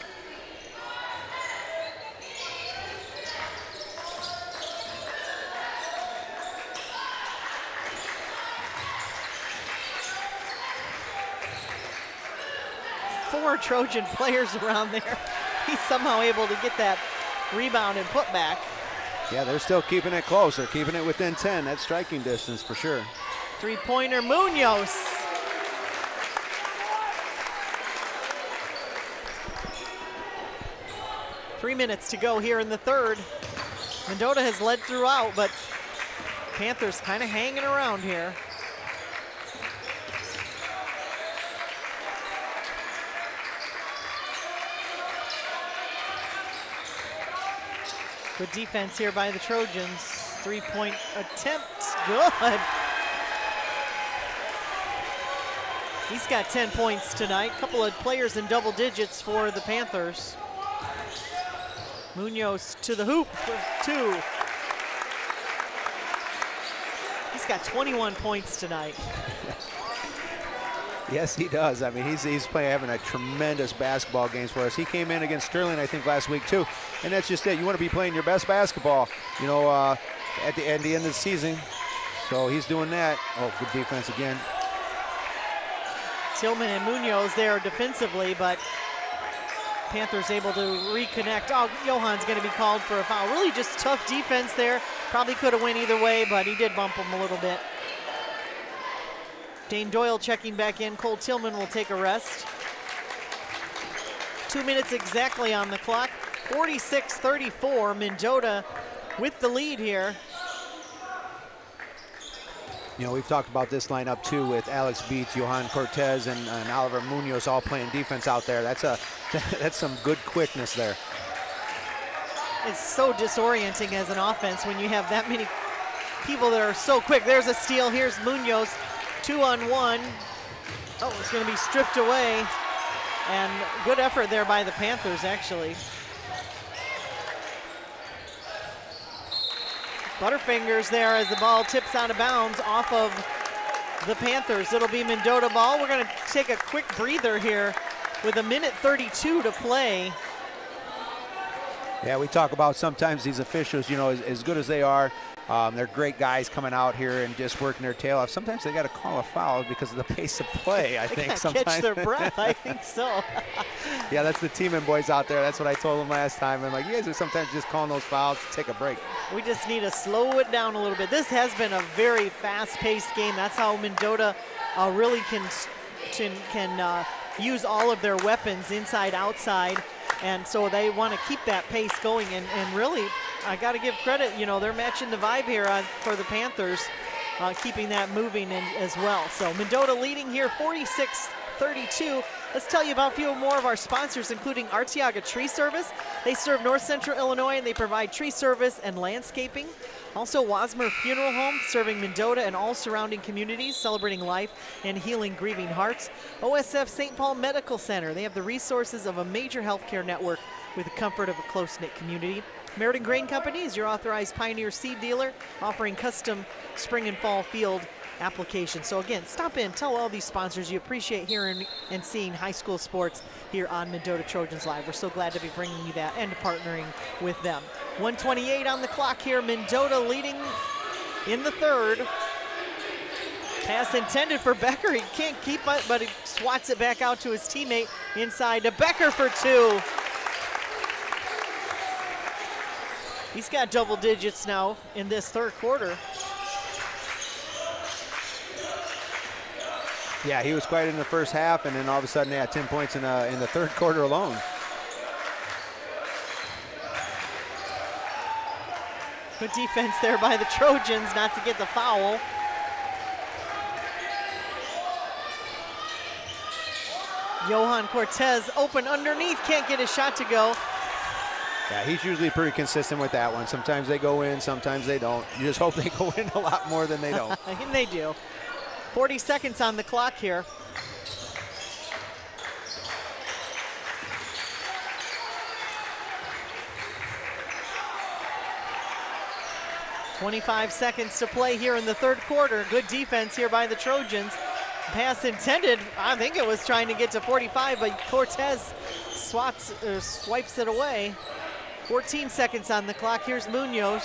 Four Trojan players around there. He's somehow able to get that rebound and put back. Yeah, they're still keeping it close. They're keeping it within 10. That's striking distance for sure. Three-pointer, Munoz. Three minutes to go here in the third. Mendota has led throughout, but Panthers kind of hanging around here. Good defense here by the Trojans. Three-point attempt, good. He's got 10 points tonight. Couple of players in double digits for the Panthers. Munoz to the hoop for two. He's got 21 points tonight. Yes, he does. I mean, he's having a tremendous basketball games for us. He came in against Sterling, I think, last week too, and that's just it. You want to be playing your best basketball, at the end of the season. So he's doing that. Oh, good defense again. Tillman and Munoz there defensively, but Panthers able to reconnect. Oh, Johan's going to be called for a foul. Really just tough defense there. Probably could have went either way, but he did bump him a little bit. Dane Doyle checking back in. Cole Tillman will take a rest. 2 minutes exactly on the clock. 46-34, Mendota with the lead here. We've talked about this lineup too with Alex Beets, Johan Cortez, and Oliver Munoz all playing defense out there. That's some good quickness there. It's so disorienting as an offense when you have that many people that are so quick. There's a steal. Here's Munoz, 2-on-1. Oh, it's going to be stripped away. And good effort there by the Panthers, actually. Butterfingers there as the ball tips out of bounds off of the Panthers. It'll be Mendota ball. We're going to take a quick breather here with 1:32 to play. Yeah, we talk about sometimes these officials, you know, as good as they are, they're great guys coming out here and just working their tail off. Sometimes they got to call a foul because of the pace of play, I think. Sometimes catch their breath, I think so. Yeah, that's the teaming boys out there. That's what I told them last time. I'm like, you guys are sometimes just calling those fouls to take a break. We just need to slow it down a little bit. This has been a very fast-paced game. That's how Mendota really can use all of their weapons inside, outside. And so they want to keep that pace going, and really, I got to give credit, you know, they're matching the vibe here for the Panthers, keeping that moving in as well. So Mendota leading here 46-32. Let's tell you about a few more of our sponsors, including Arteaga Tree Service. They serve North Central Illinois, and they provide tree service and landscaping. Also, Wasmer Funeral Home, serving Mendota and all surrounding communities, celebrating life and healing grieving hearts. OSF St. Paul Medical Center. They have the resources of a major healthcare network with the comfort of a close-knit community. Meriden Grain Company is your authorized Pioneer seed dealer, offering custom spring and fall field applications. So again, stop in, tell all these sponsors you appreciate hearing and seeing high school sports here on Mendota Trojans Live. We're so glad to be bringing you that and partnering with them. 1:28 on the clock here. Mendota leading in the third. Pass intended for Becker. He can't keep it, but he swats it back out to his teammate inside to Becker for two. He's got double digits now in this third quarter. Yeah, he was quiet in the first half, and then all of a sudden they had 10 points in the third quarter alone. Good defense there by the Trojans not to get the foul. Johan Cortez open underneath, can't get his shot to go. Yeah, he's usually pretty consistent with that one. Sometimes they go in, sometimes they don't. You just hope they go in a lot more than they don't. And they do. 40 seconds on the clock here. .25 seconds to play here in the third quarter. Good defense here by the Trojans. Pass intended, I think it was trying to get to 45, but Cortez swipes it away. 14 seconds on the clock. Here's Munoz.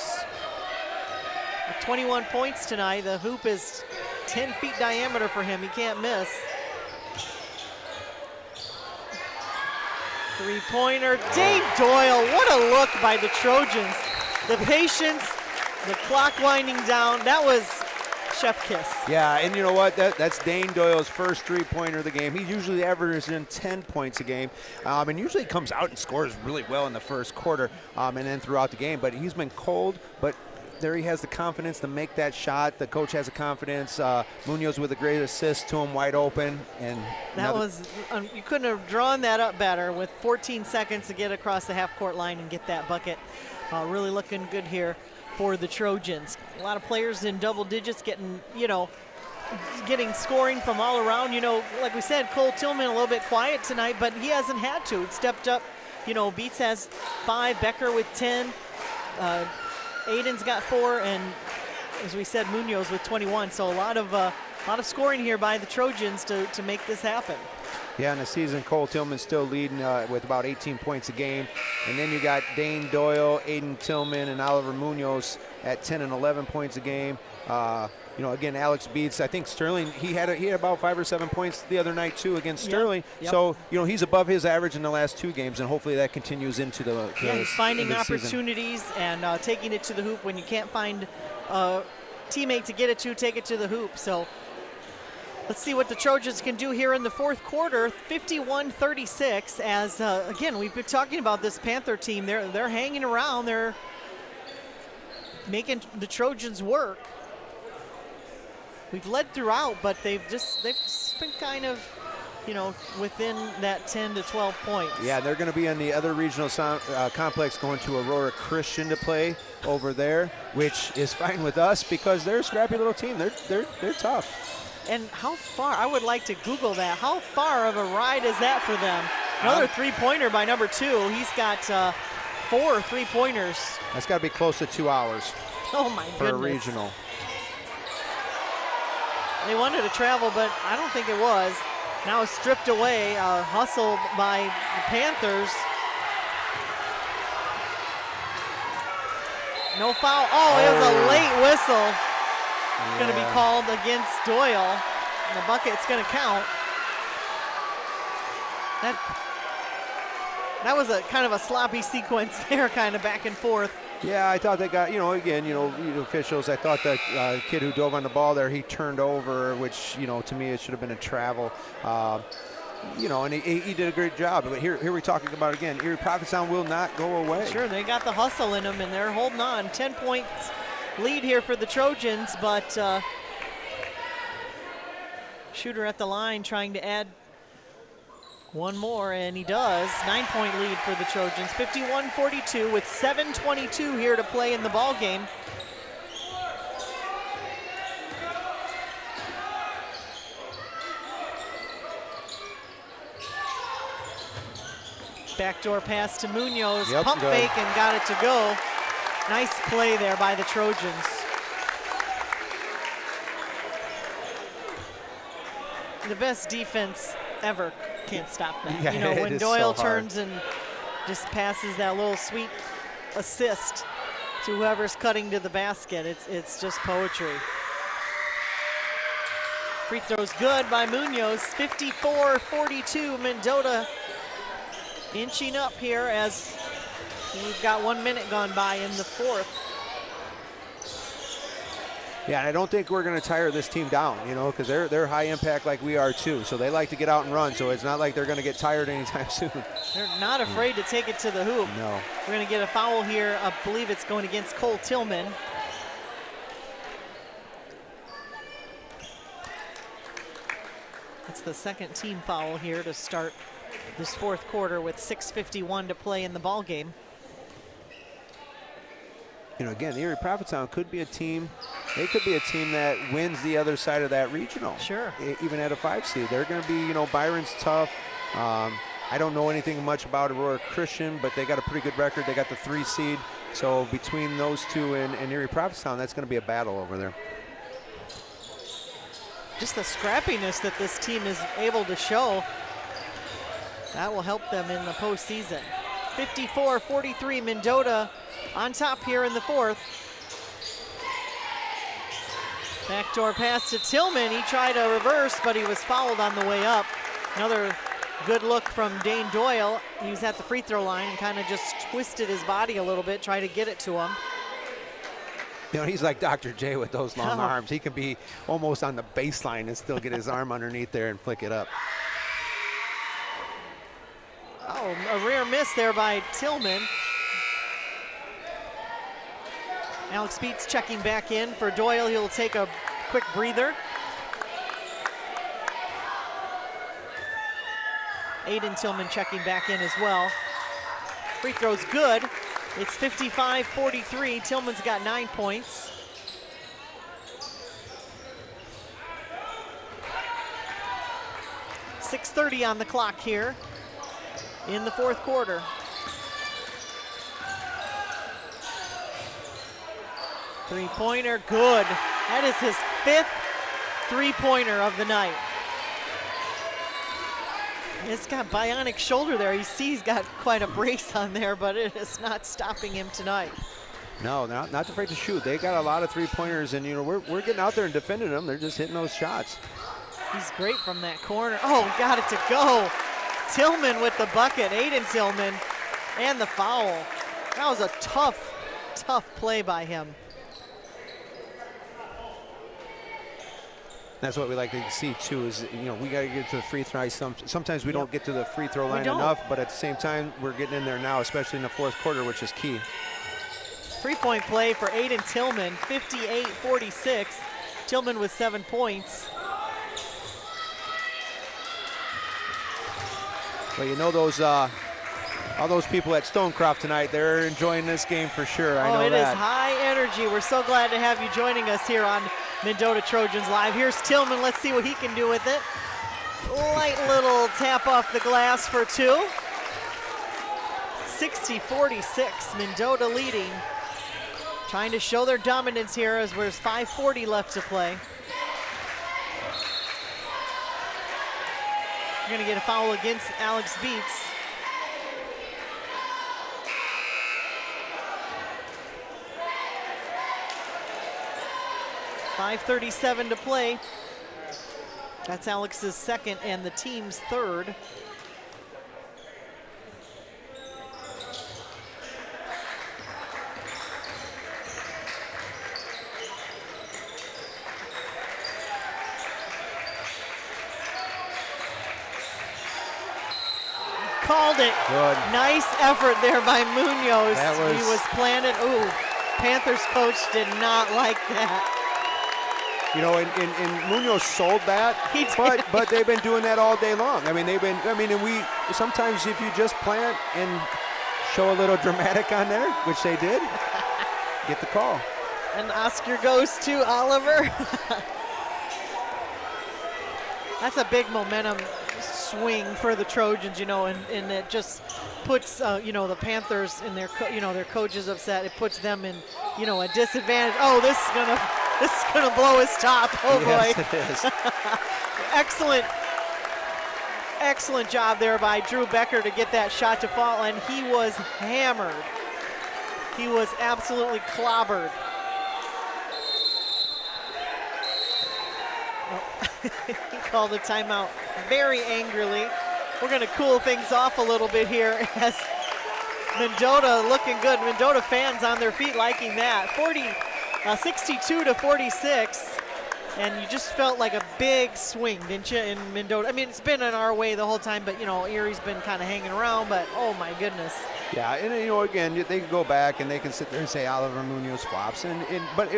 21 points tonight. The hoop is 10 feet diameter for him. He can't miss. Three-pointer. Dane Doyle. What a look by the Trojans. The patience, the clock winding down. That was chef kiss. Yeah, and you know what? That's Dane Doyle's first three-pointer of the game. He usually averages in 10 points a game, and usually comes out and scores really well in the first quarter and then throughout the game. But he's been cold, but there he has the confidence to make that shot. The coach has the confidence. Munoz with a great assist to him, wide open. And that was, you couldn't have drawn that up better with 14 seconds to get across the half-court line and get that bucket. Really looking good here for the Trojans. A lot of players in double digits getting, getting scoring from all around. Like we said, Cole Tillman a little bit quiet tonight, but he hasn't had to. He stepped up. Beats has 5, Becker with 10. Aiden's got 4, and as we said, Munoz with 21. So a lot of scoring here by the Trojans to make this happen. Yeah, in the season, Cole Tillman's still leading with about 18 points a game. And then you got Dane Doyle, Aiden Tillman, and Oliver Munoz at 10 and 11 points a game. Again, Alex Beats. I think Sterling, he had about 5 or 7 points the other night, too, against Sterling. Yep. So, he's above his average in the last 2 games, and hopefully that continues into the he's finding opportunities and taking it to the hoop. When you can't find a teammate to get it to, take it to the hoop. So let's see what the Trojans can do here in the fourth quarter. 51-36 as, again, we've been talking about this Panther team. They're hanging around. They're making the Trojans work. We've led throughout, but they've been kind of within that 10 to 12 points. Yeah, they're going to be in the other regional complex, going to Aurora Christian to play over there, which is fine with us because they're a scrappy little team. They're tough. And how far, I would like to Google that, how far of a ride is that for them? Another three-pointer by number 2. He's got 4 three-pointers. That's got to be close to 2 hours. Oh my goodness. For a regional. They wanted to travel, but I don't think it was. Now stripped away, hustle by the Panthers. No foul. Oh, it was a late whistle. It's going to be called against Doyle. And the bucket's going to count. That was a kind of a sloppy sequence there, kind of back and forth. Yeah, I thought they got, again, officials, I thought that kid who dove on the ball there, he turned over, which, to me, it should have been a travel. And he did a great job. But here we're talking about, again, Erie Prophetstown will not go away. Sure, they got the hustle in them, and they're holding on. 10 points lead here for the Trojans, but shooter at the line trying to add one more, and he does. 9-point lead for the Trojans, 51-42 with 7:22 here to play in the ball game. Backdoor pass to Munoz, pump fake and got it to go. Nice play there by the Trojans. The best defense ever can't stop that. Yeah, when Doyle turns and just passes that little sweet assist to whoever's cutting to the basket, it's just poetry. Free throw's good by Munoz, 54-42. Mendota inching up here as we've got 1 minute gone by in the fourth. Yeah, and I don't think we're going to tire this team down, because they're high impact like we are too. So they like to get out and run. So it's not like they're going to get tired anytime soon. They're not afraid to take it to the hoop. No. We're going to get a foul here. I believe it's going against Cole Tillman. It's the second team foul here to start this fourth quarter with 6:51 to play in the ball game. Again, Erie Prophetstown could be a team. They could be a team that wins the other side of that regional. Sure. Even at a 5 seed. They're going to be, Byron's tough. I don't know anything much about Aurora Christian, but they got a pretty good record. They got the 3 seed. So between those two and Erie Prophetstown, that's going to be a battle over there. Just the scrappiness that this team is able to show, that will help them in the postseason. 54-43, Mendota on top here in the fourth. Backdoor pass to Tillman. He tried a reverse, but he was fouled on the way up. Another good look from Dane Doyle. He was at the free throw line and kind of just twisted his body a little bit, try to get it to him. He's like Dr. J with those long arms. He can be almost on the baseline and still get his arm underneath there and flick it up. Oh, a rare miss there by Tillman. Alex Beats checking back in for Doyle. He'll take a quick breather. Aiden Tillman checking back in as well. Free throw's good. It's 55-43. Tillman's got 9 points. .6:30 on the clock here in the fourth quarter. Three-pointer, good. That is his 5th three-pointer of the night. It's got bionic shoulder there. You see he's got quite a brace on there, but it is not stopping him tonight. No, not afraid to shoot. They got a lot of three-pointers, and we're getting out there and defending them. They're just hitting those shots. He's great from that corner. Oh, got it to go. Tillman with the bucket, Aiden Tillman, and the foul. That was a tough play by him. That's what we like to see too, is we got to get to the free throw. Sometimes we don't get to the free throw line enough, but at the same time we're getting in there now, especially in the fourth quarter, which is key. 3-point play for Aiden Tillman, 58-46. Tillman with 7 points. But you know those all those people at Stonecroft tonight, they're enjoying this game for sure. I know it that. is high energy. We're so glad to have you joining us here on Mendota Trojans Live. Here's Tillman. Let's see what he can do with it. Light little tap off the glass for two. 60-46, Mendota leading. Trying to show their dominance here as there's 5:40 left to play. We're gonna get a foul against Alex Beats. .537 to play. That's Alex's second and the team's third. Called it. Good. Nice effort there by Munoz. He was planted. Ooh, Panthers coach did not like that. You know, and Munoz sold that, He did. but they've been doing that all day long. I mean, and we sometimes if you just plant and show a little dramatic on there, which they did, get the call. And Oscar goes to Oliver. That's a big momentum swing for the Trojans, you know, and it just puts, you know, the Panthers and their, their coaches upset. It puts them in, you know, a disadvantage. Oh, this is gonna blow his top. Oh Yes, boy. it is. Excellent job there by Drew Becker to get that shot to fall, and he was hammered. He was absolutely clobbered. He called a timeout very angrily. We're going to cool things off a little bit here as Mendota looking good. Mendota fans on their feet liking that. 62-46, and you just felt like a big swing, didn't you, in Mendota? I mean, it's been in our way the whole time, but, you know, Erie's been kind of hanging around, but oh my goodness. Yeah, and you know, again, they can go back and they can sit there and say Oliver Munoz flops, but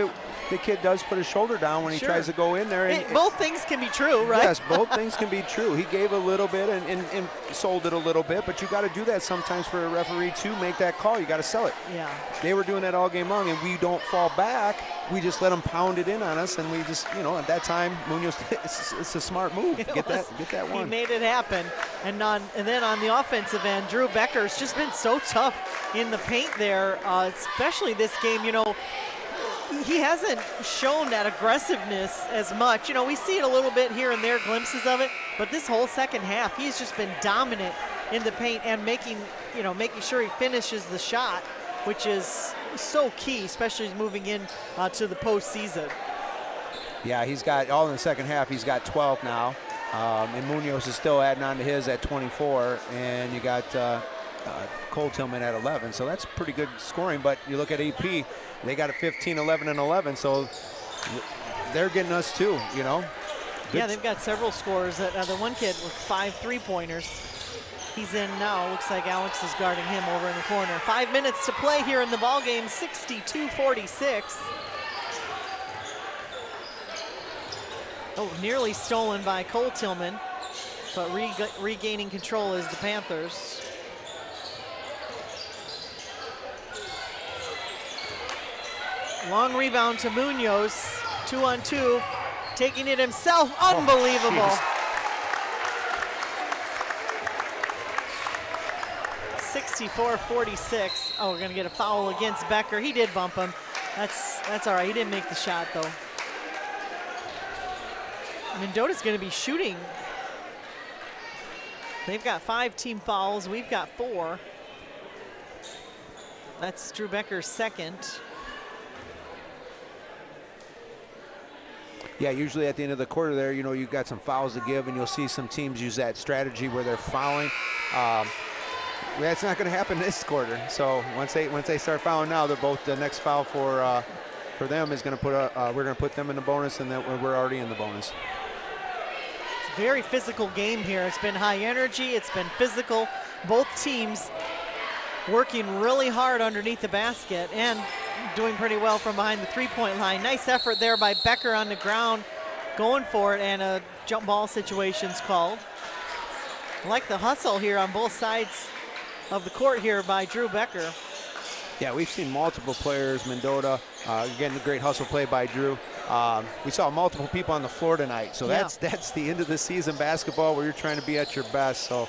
the kid does put his shoulder down when he Sure. tries to go in there. And Both things can be true, right? Yes, both things can be true. He gave a little bit and sold it a little bit, but you got to do that sometimes for a referee to make that call. You got to sell it. Yeah. They were doing that all game long, and we don't fall back. We just let them pound it in on us, and we just, you know, at that time, Munoz, it's a smart move. Get that one. He made it happen. And then on the offensive end, Drew Becker's just been so tough in the paint there, especially this game. You know, he hasn't shown that aggressiveness as much. You know, we see it a little bit here and there, glimpses of it, but this whole second half, he's just been dominant in the paint and making sure he finishes the shot, which is so key, especially moving in to the postseason. Yeah, he's got, all in the second half, he's got 12 now. And Munoz is still adding on to his at 24, and you got Cole Tillman at 11, so that's pretty good scoring. But you look at EP, they got a 15, 11, and 11, so they're getting us too, you know. Good. Yeah, they've got several scores. The one kid with 5 3-pointers. He's in now. Looks like Alex is guarding him over in the corner. 5 minutes to play here in the ball game. 62-46. Oh, nearly stolen by Cole Tillman, but regaining control is the Panthers. Long rebound to Munoz, 2-on-2, taking it himself, unbelievable. Oh, 64-46. Oh, we're gonna get a foul against Becker. He did bump him. That's all right, he didn't make the shot though. Mendota's gonna be shooting. They've got 5 team fouls, we've got 4. That's Drew Becker's second. Yeah, usually at the end of the quarter there, you know, you've got some fouls to give, and you'll see some teams use that strategy where they're fouling. That's not going to happen this quarter. So once they start fouling now, they're both, the next foul for them is going to put we're going to put them in the bonus, and then we're already in the bonus. It's a very physical game here. It's been high energy. It's been physical. Both teams working really hard underneath the basket and doing pretty well from behind the three-point line. Nice effort there by Becker on the ground, going for it, and a jump ball situation's called. I like the hustle here on both sides of the court here by Drew Becker. Yeah, we've seen multiple players, Mendota, again, the great hustle play by Drew. We saw multiple people on the floor tonight, so Yeah. that's the end of the season basketball where you're trying to be at your best. So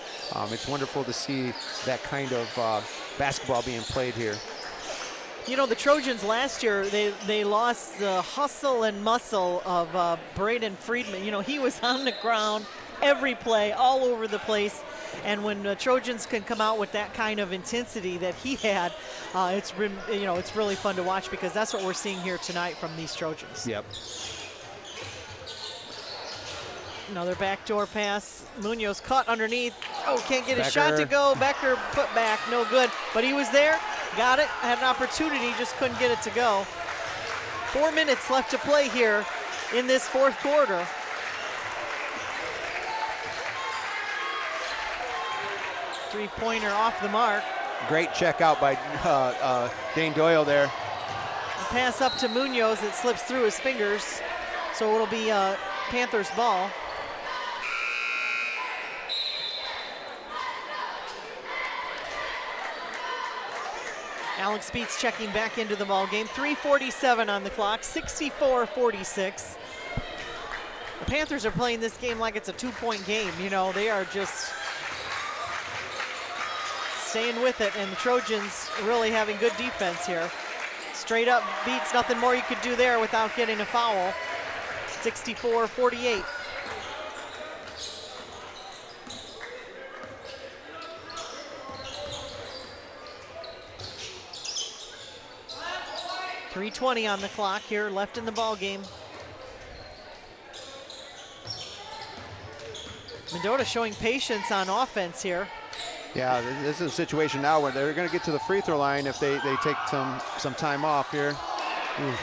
it's wonderful to see that kind of basketball being played here. You know, the Trojans last year, they lost the hustle and muscle of Braden Friedman. You know, he was on the ground every play, all over the place. And when the Trojans can come out with that kind of intensity that he had, it's really fun to watch, because that's what we're seeing here tonight from these Trojans. Yep. Another backdoor pass. Munoz caught underneath. Oh, can't get his Becker. shot to go. Becker put back, no good. But he was there, got it, had an opportunity, just couldn't get it to go. 4 minutes left to play here in this fourth quarter. Three-pointer off the mark. Great check out by Dane Doyle there. A pass up to Munoz, it slips through his fingers. So it'll be Panthers ball. Alex Beats checking back into the ball game. 3:47 on the clock, 64-46. The Panthers are playing this game like it's a 2-point game. You know, they are just staying with it, and the Trojans really having good defense here. Straight up Beats, nothing more you could do there without getting a foul. 64-48. .320 on the clock here, left in the ball game. Mendota showing patience on offense here. Yeah, this is a situation now where they're going to get to the free throw line if they take some time off here. Ooh.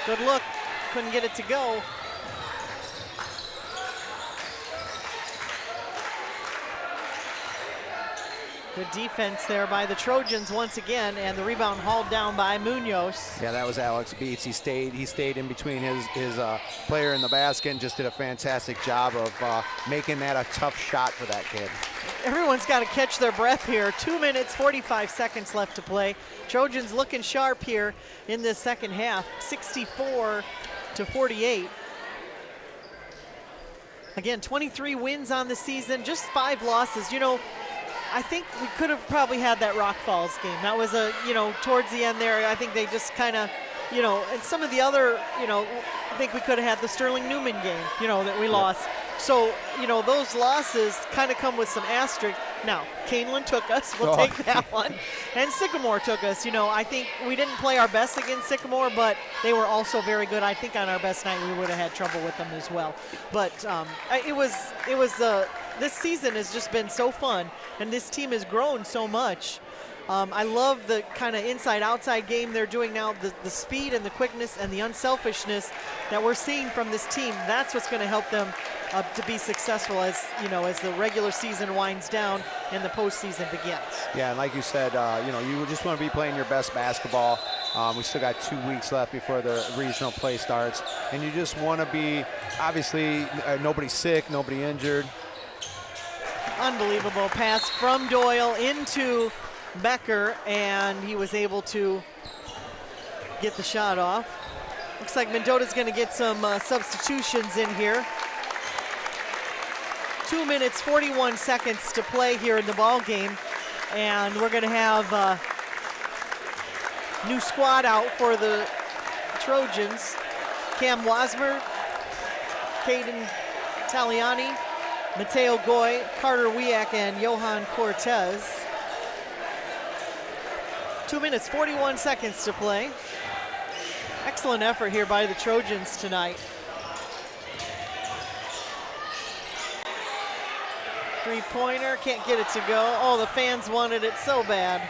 Good look, couldn't get it to go. Good defense there by the Trojans once again, and the rebound hauled down by Munoz. Yeah, that was Alex Beats. He stayed in between his player in the basket and just did a fantastic job of making that a tough shot for that kid. Everyone's got to catch their breath here. 2 minutes, 45 seconds left to play. Trojans looking sharp here in this second half, 64-48. Again, 23 wins on the season, just 5 losses. You know, I think we could have probably had that Rock Falls game. That was towards the end there, I think they just kind of, and some of the other, I think we could have had the Sterling Newman game, that we lost. So, those losses kind of come with some asterisk. Now, Canelan took us, we'll take that one. And Sycamore took us. I think we didn't play our best against Sycamore, but they were also very good. I think on our best night we would have had trouble with them as well. But this season has just been so fun, and this team has grown so much. I love the kind of inside-outside game they're doing now, the speed and the quickness and the unselfishness that we're seeing from this team. That's what's going to help them to be successful as the regular season winds down and the postseason begins. Yeah, and like you said, you just want to be playing your best basketball. We still got 2 weeks left before the regional play starts, and you just want to be, obviously, nobody sick, nobody injured. Unbelievable pass from Doyle into Becker, and he was able to get the shot off. Looks like Mendota's going to get some substitutions in here. 2 minutes, 41 seconds to play here in the ball game, and we're going to have a new squad out for the Trojans. Cam Wasmer, Caden Taliani, Mateo Goy, Carter Wiak, and Johan Cortez. 2 minutes, 41 seconds to play. Excellent effort here by the Trojans tonight. Three-pointer, can't get it to go. Oh, the fans wanted it so bad.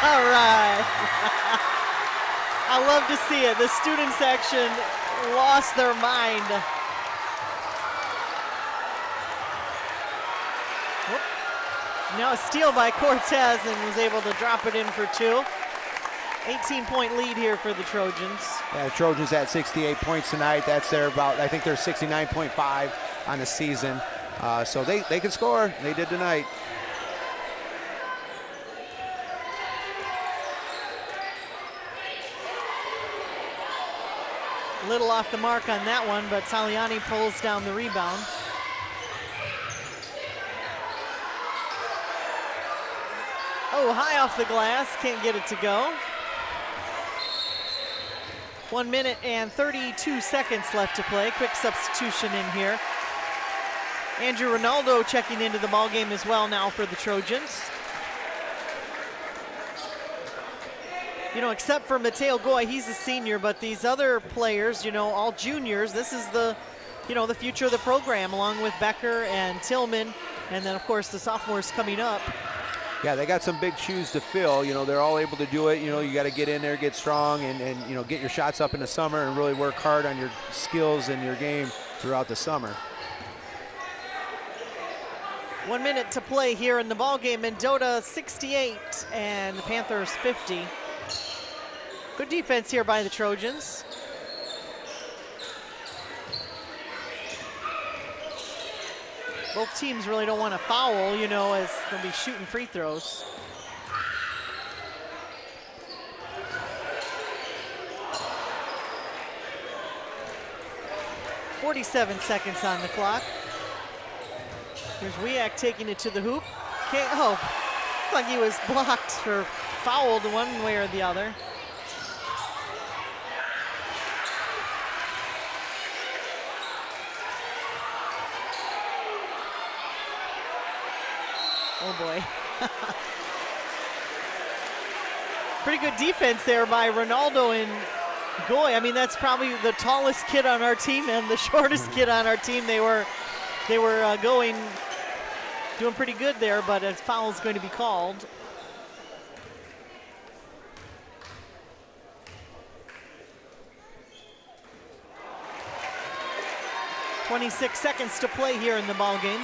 All right. I love to see it. The student section lost their mind. Now a steal by Cortez, and was able to drop it in for 2. 18-point lead here for the Trojans. Yeah, the Trojans at 68 points tonight. That's their about, I think they're 69.5 on the season. So they can score. They did tonight. A little off the mark on that one, but Taliani pulls down the rebound. Oh, high off the glass, can't get it to go. 1 minute and 32 seconds left to play. Quick substitution in here. Andrew Ronaldo checking into the ball game as well now for the Trojans. You know, except for Mateo Goy, he's a senior, but these other players, you know, all juniors, this is the, you know, the future of the program, along with Becker and Tillman, and then, of course, the sophomores coming up. Yeah, they got some big shoes to fill. You know, they're all able to do it. You know, you got to get in there, get strong, and you know, get your shots up in the summer and really work hard on your skills and your game throughout the summer. 1 minute to play here in the ball game. Mendota 68 and the Panthers 50. Good defense here by the Trojans. Both teams really don't want to foul, you know, as they'll be shooting free throws. .47 seconds on the clock. Here's Wiak taking it to the hoop. Can't, oh, looked like he was blocked or fouled one way or the other. Oh boy. Pretty good defense there by Ronaldo and Goy. I mean, that's probably the tallest kid on our team and the shortest kid on our team. They were doing pretty good there, but a foul is going to be called. .26 seconds to play here in the ball game.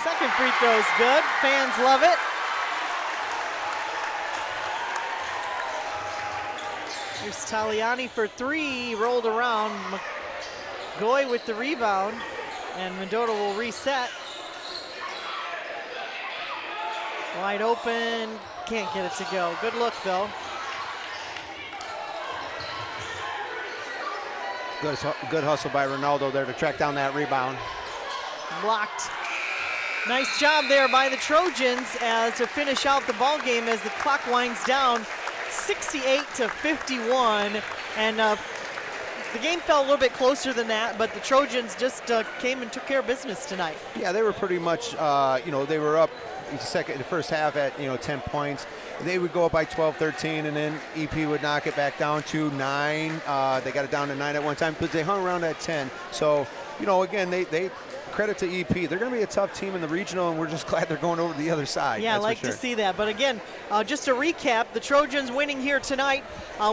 Second free throw is good. Fans love it. Here's Taliani for three, rolled around. Goy with the rebound, and Mendota will reset. Wide open, can't get it to go. Good look though. Good hustle by Ronaldo there to track down that rebound. Blocked. Nice job there by the Trojans as to finish out the ball game as the clock winds down. 68-51, and the game fell a little bit closer than that, but the Trojans just came and took care of business tonight. Yeah, they were pretty much, you know, they were up the first half at, 10 points. They would go up by 12, 13, and then EP would knock it back down to 9. They got it down to 9 at one time, but they hung around at 10. So, again, they credit to EP. They're going to be a tough team in the regional, and we're just glad they're going over to the other side. Yeah, I like to see that. But again, just to recap, the Trojans winning here tonight.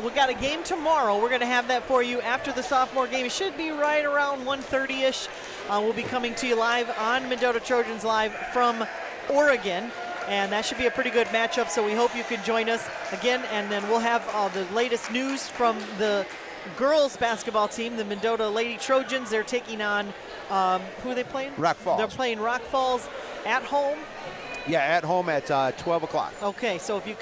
We got a game tomorrow. We're going to have that for you after the sophomore game. It should be right around 1:30-ish. We'll be coming to you live on Mendota Trojans Live from Oregon. And that should be a pretty good matchup, so we hope you can join us again. And then we'll have the latest news from the girls basketball team, the Mendota Lady Trojans. They're taking on, who are they playing? Rock Falls. They're playing Rock Falls at home. Yeah, at home at 12 o'clock. Okay, so if you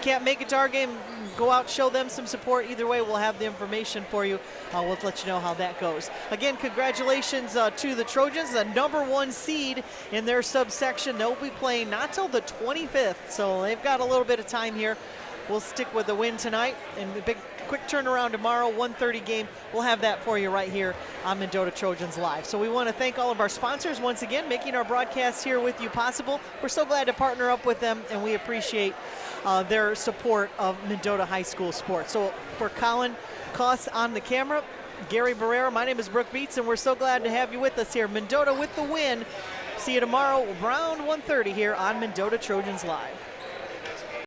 can't make it to our game, go out, show them some support. Either way, we'll have the information for you. We'll let you know how that goes. Again, congratulations to the Trojans, the #1 seed in their subsection. They'll be playing not till the 25th, so they've got a little bit of time here. We'll stick with the win tonight, and the big quick turnaround tomorrow, 1:30 game. We'll have that for you right here on Mendota Trojans Live. So we want to thank all of our sponsors once again, making our broadcast here with you possible. We're so glad to partner up with them, and we appreciate their support of Mendota High School sports. So for Colin Koss on the camera, Gary Barrera, my name is Brooke Beats, and we're so glad to have you with us here. Mendota with the win. See you tomorrow around 1:30 here on Mendota Trojans Live.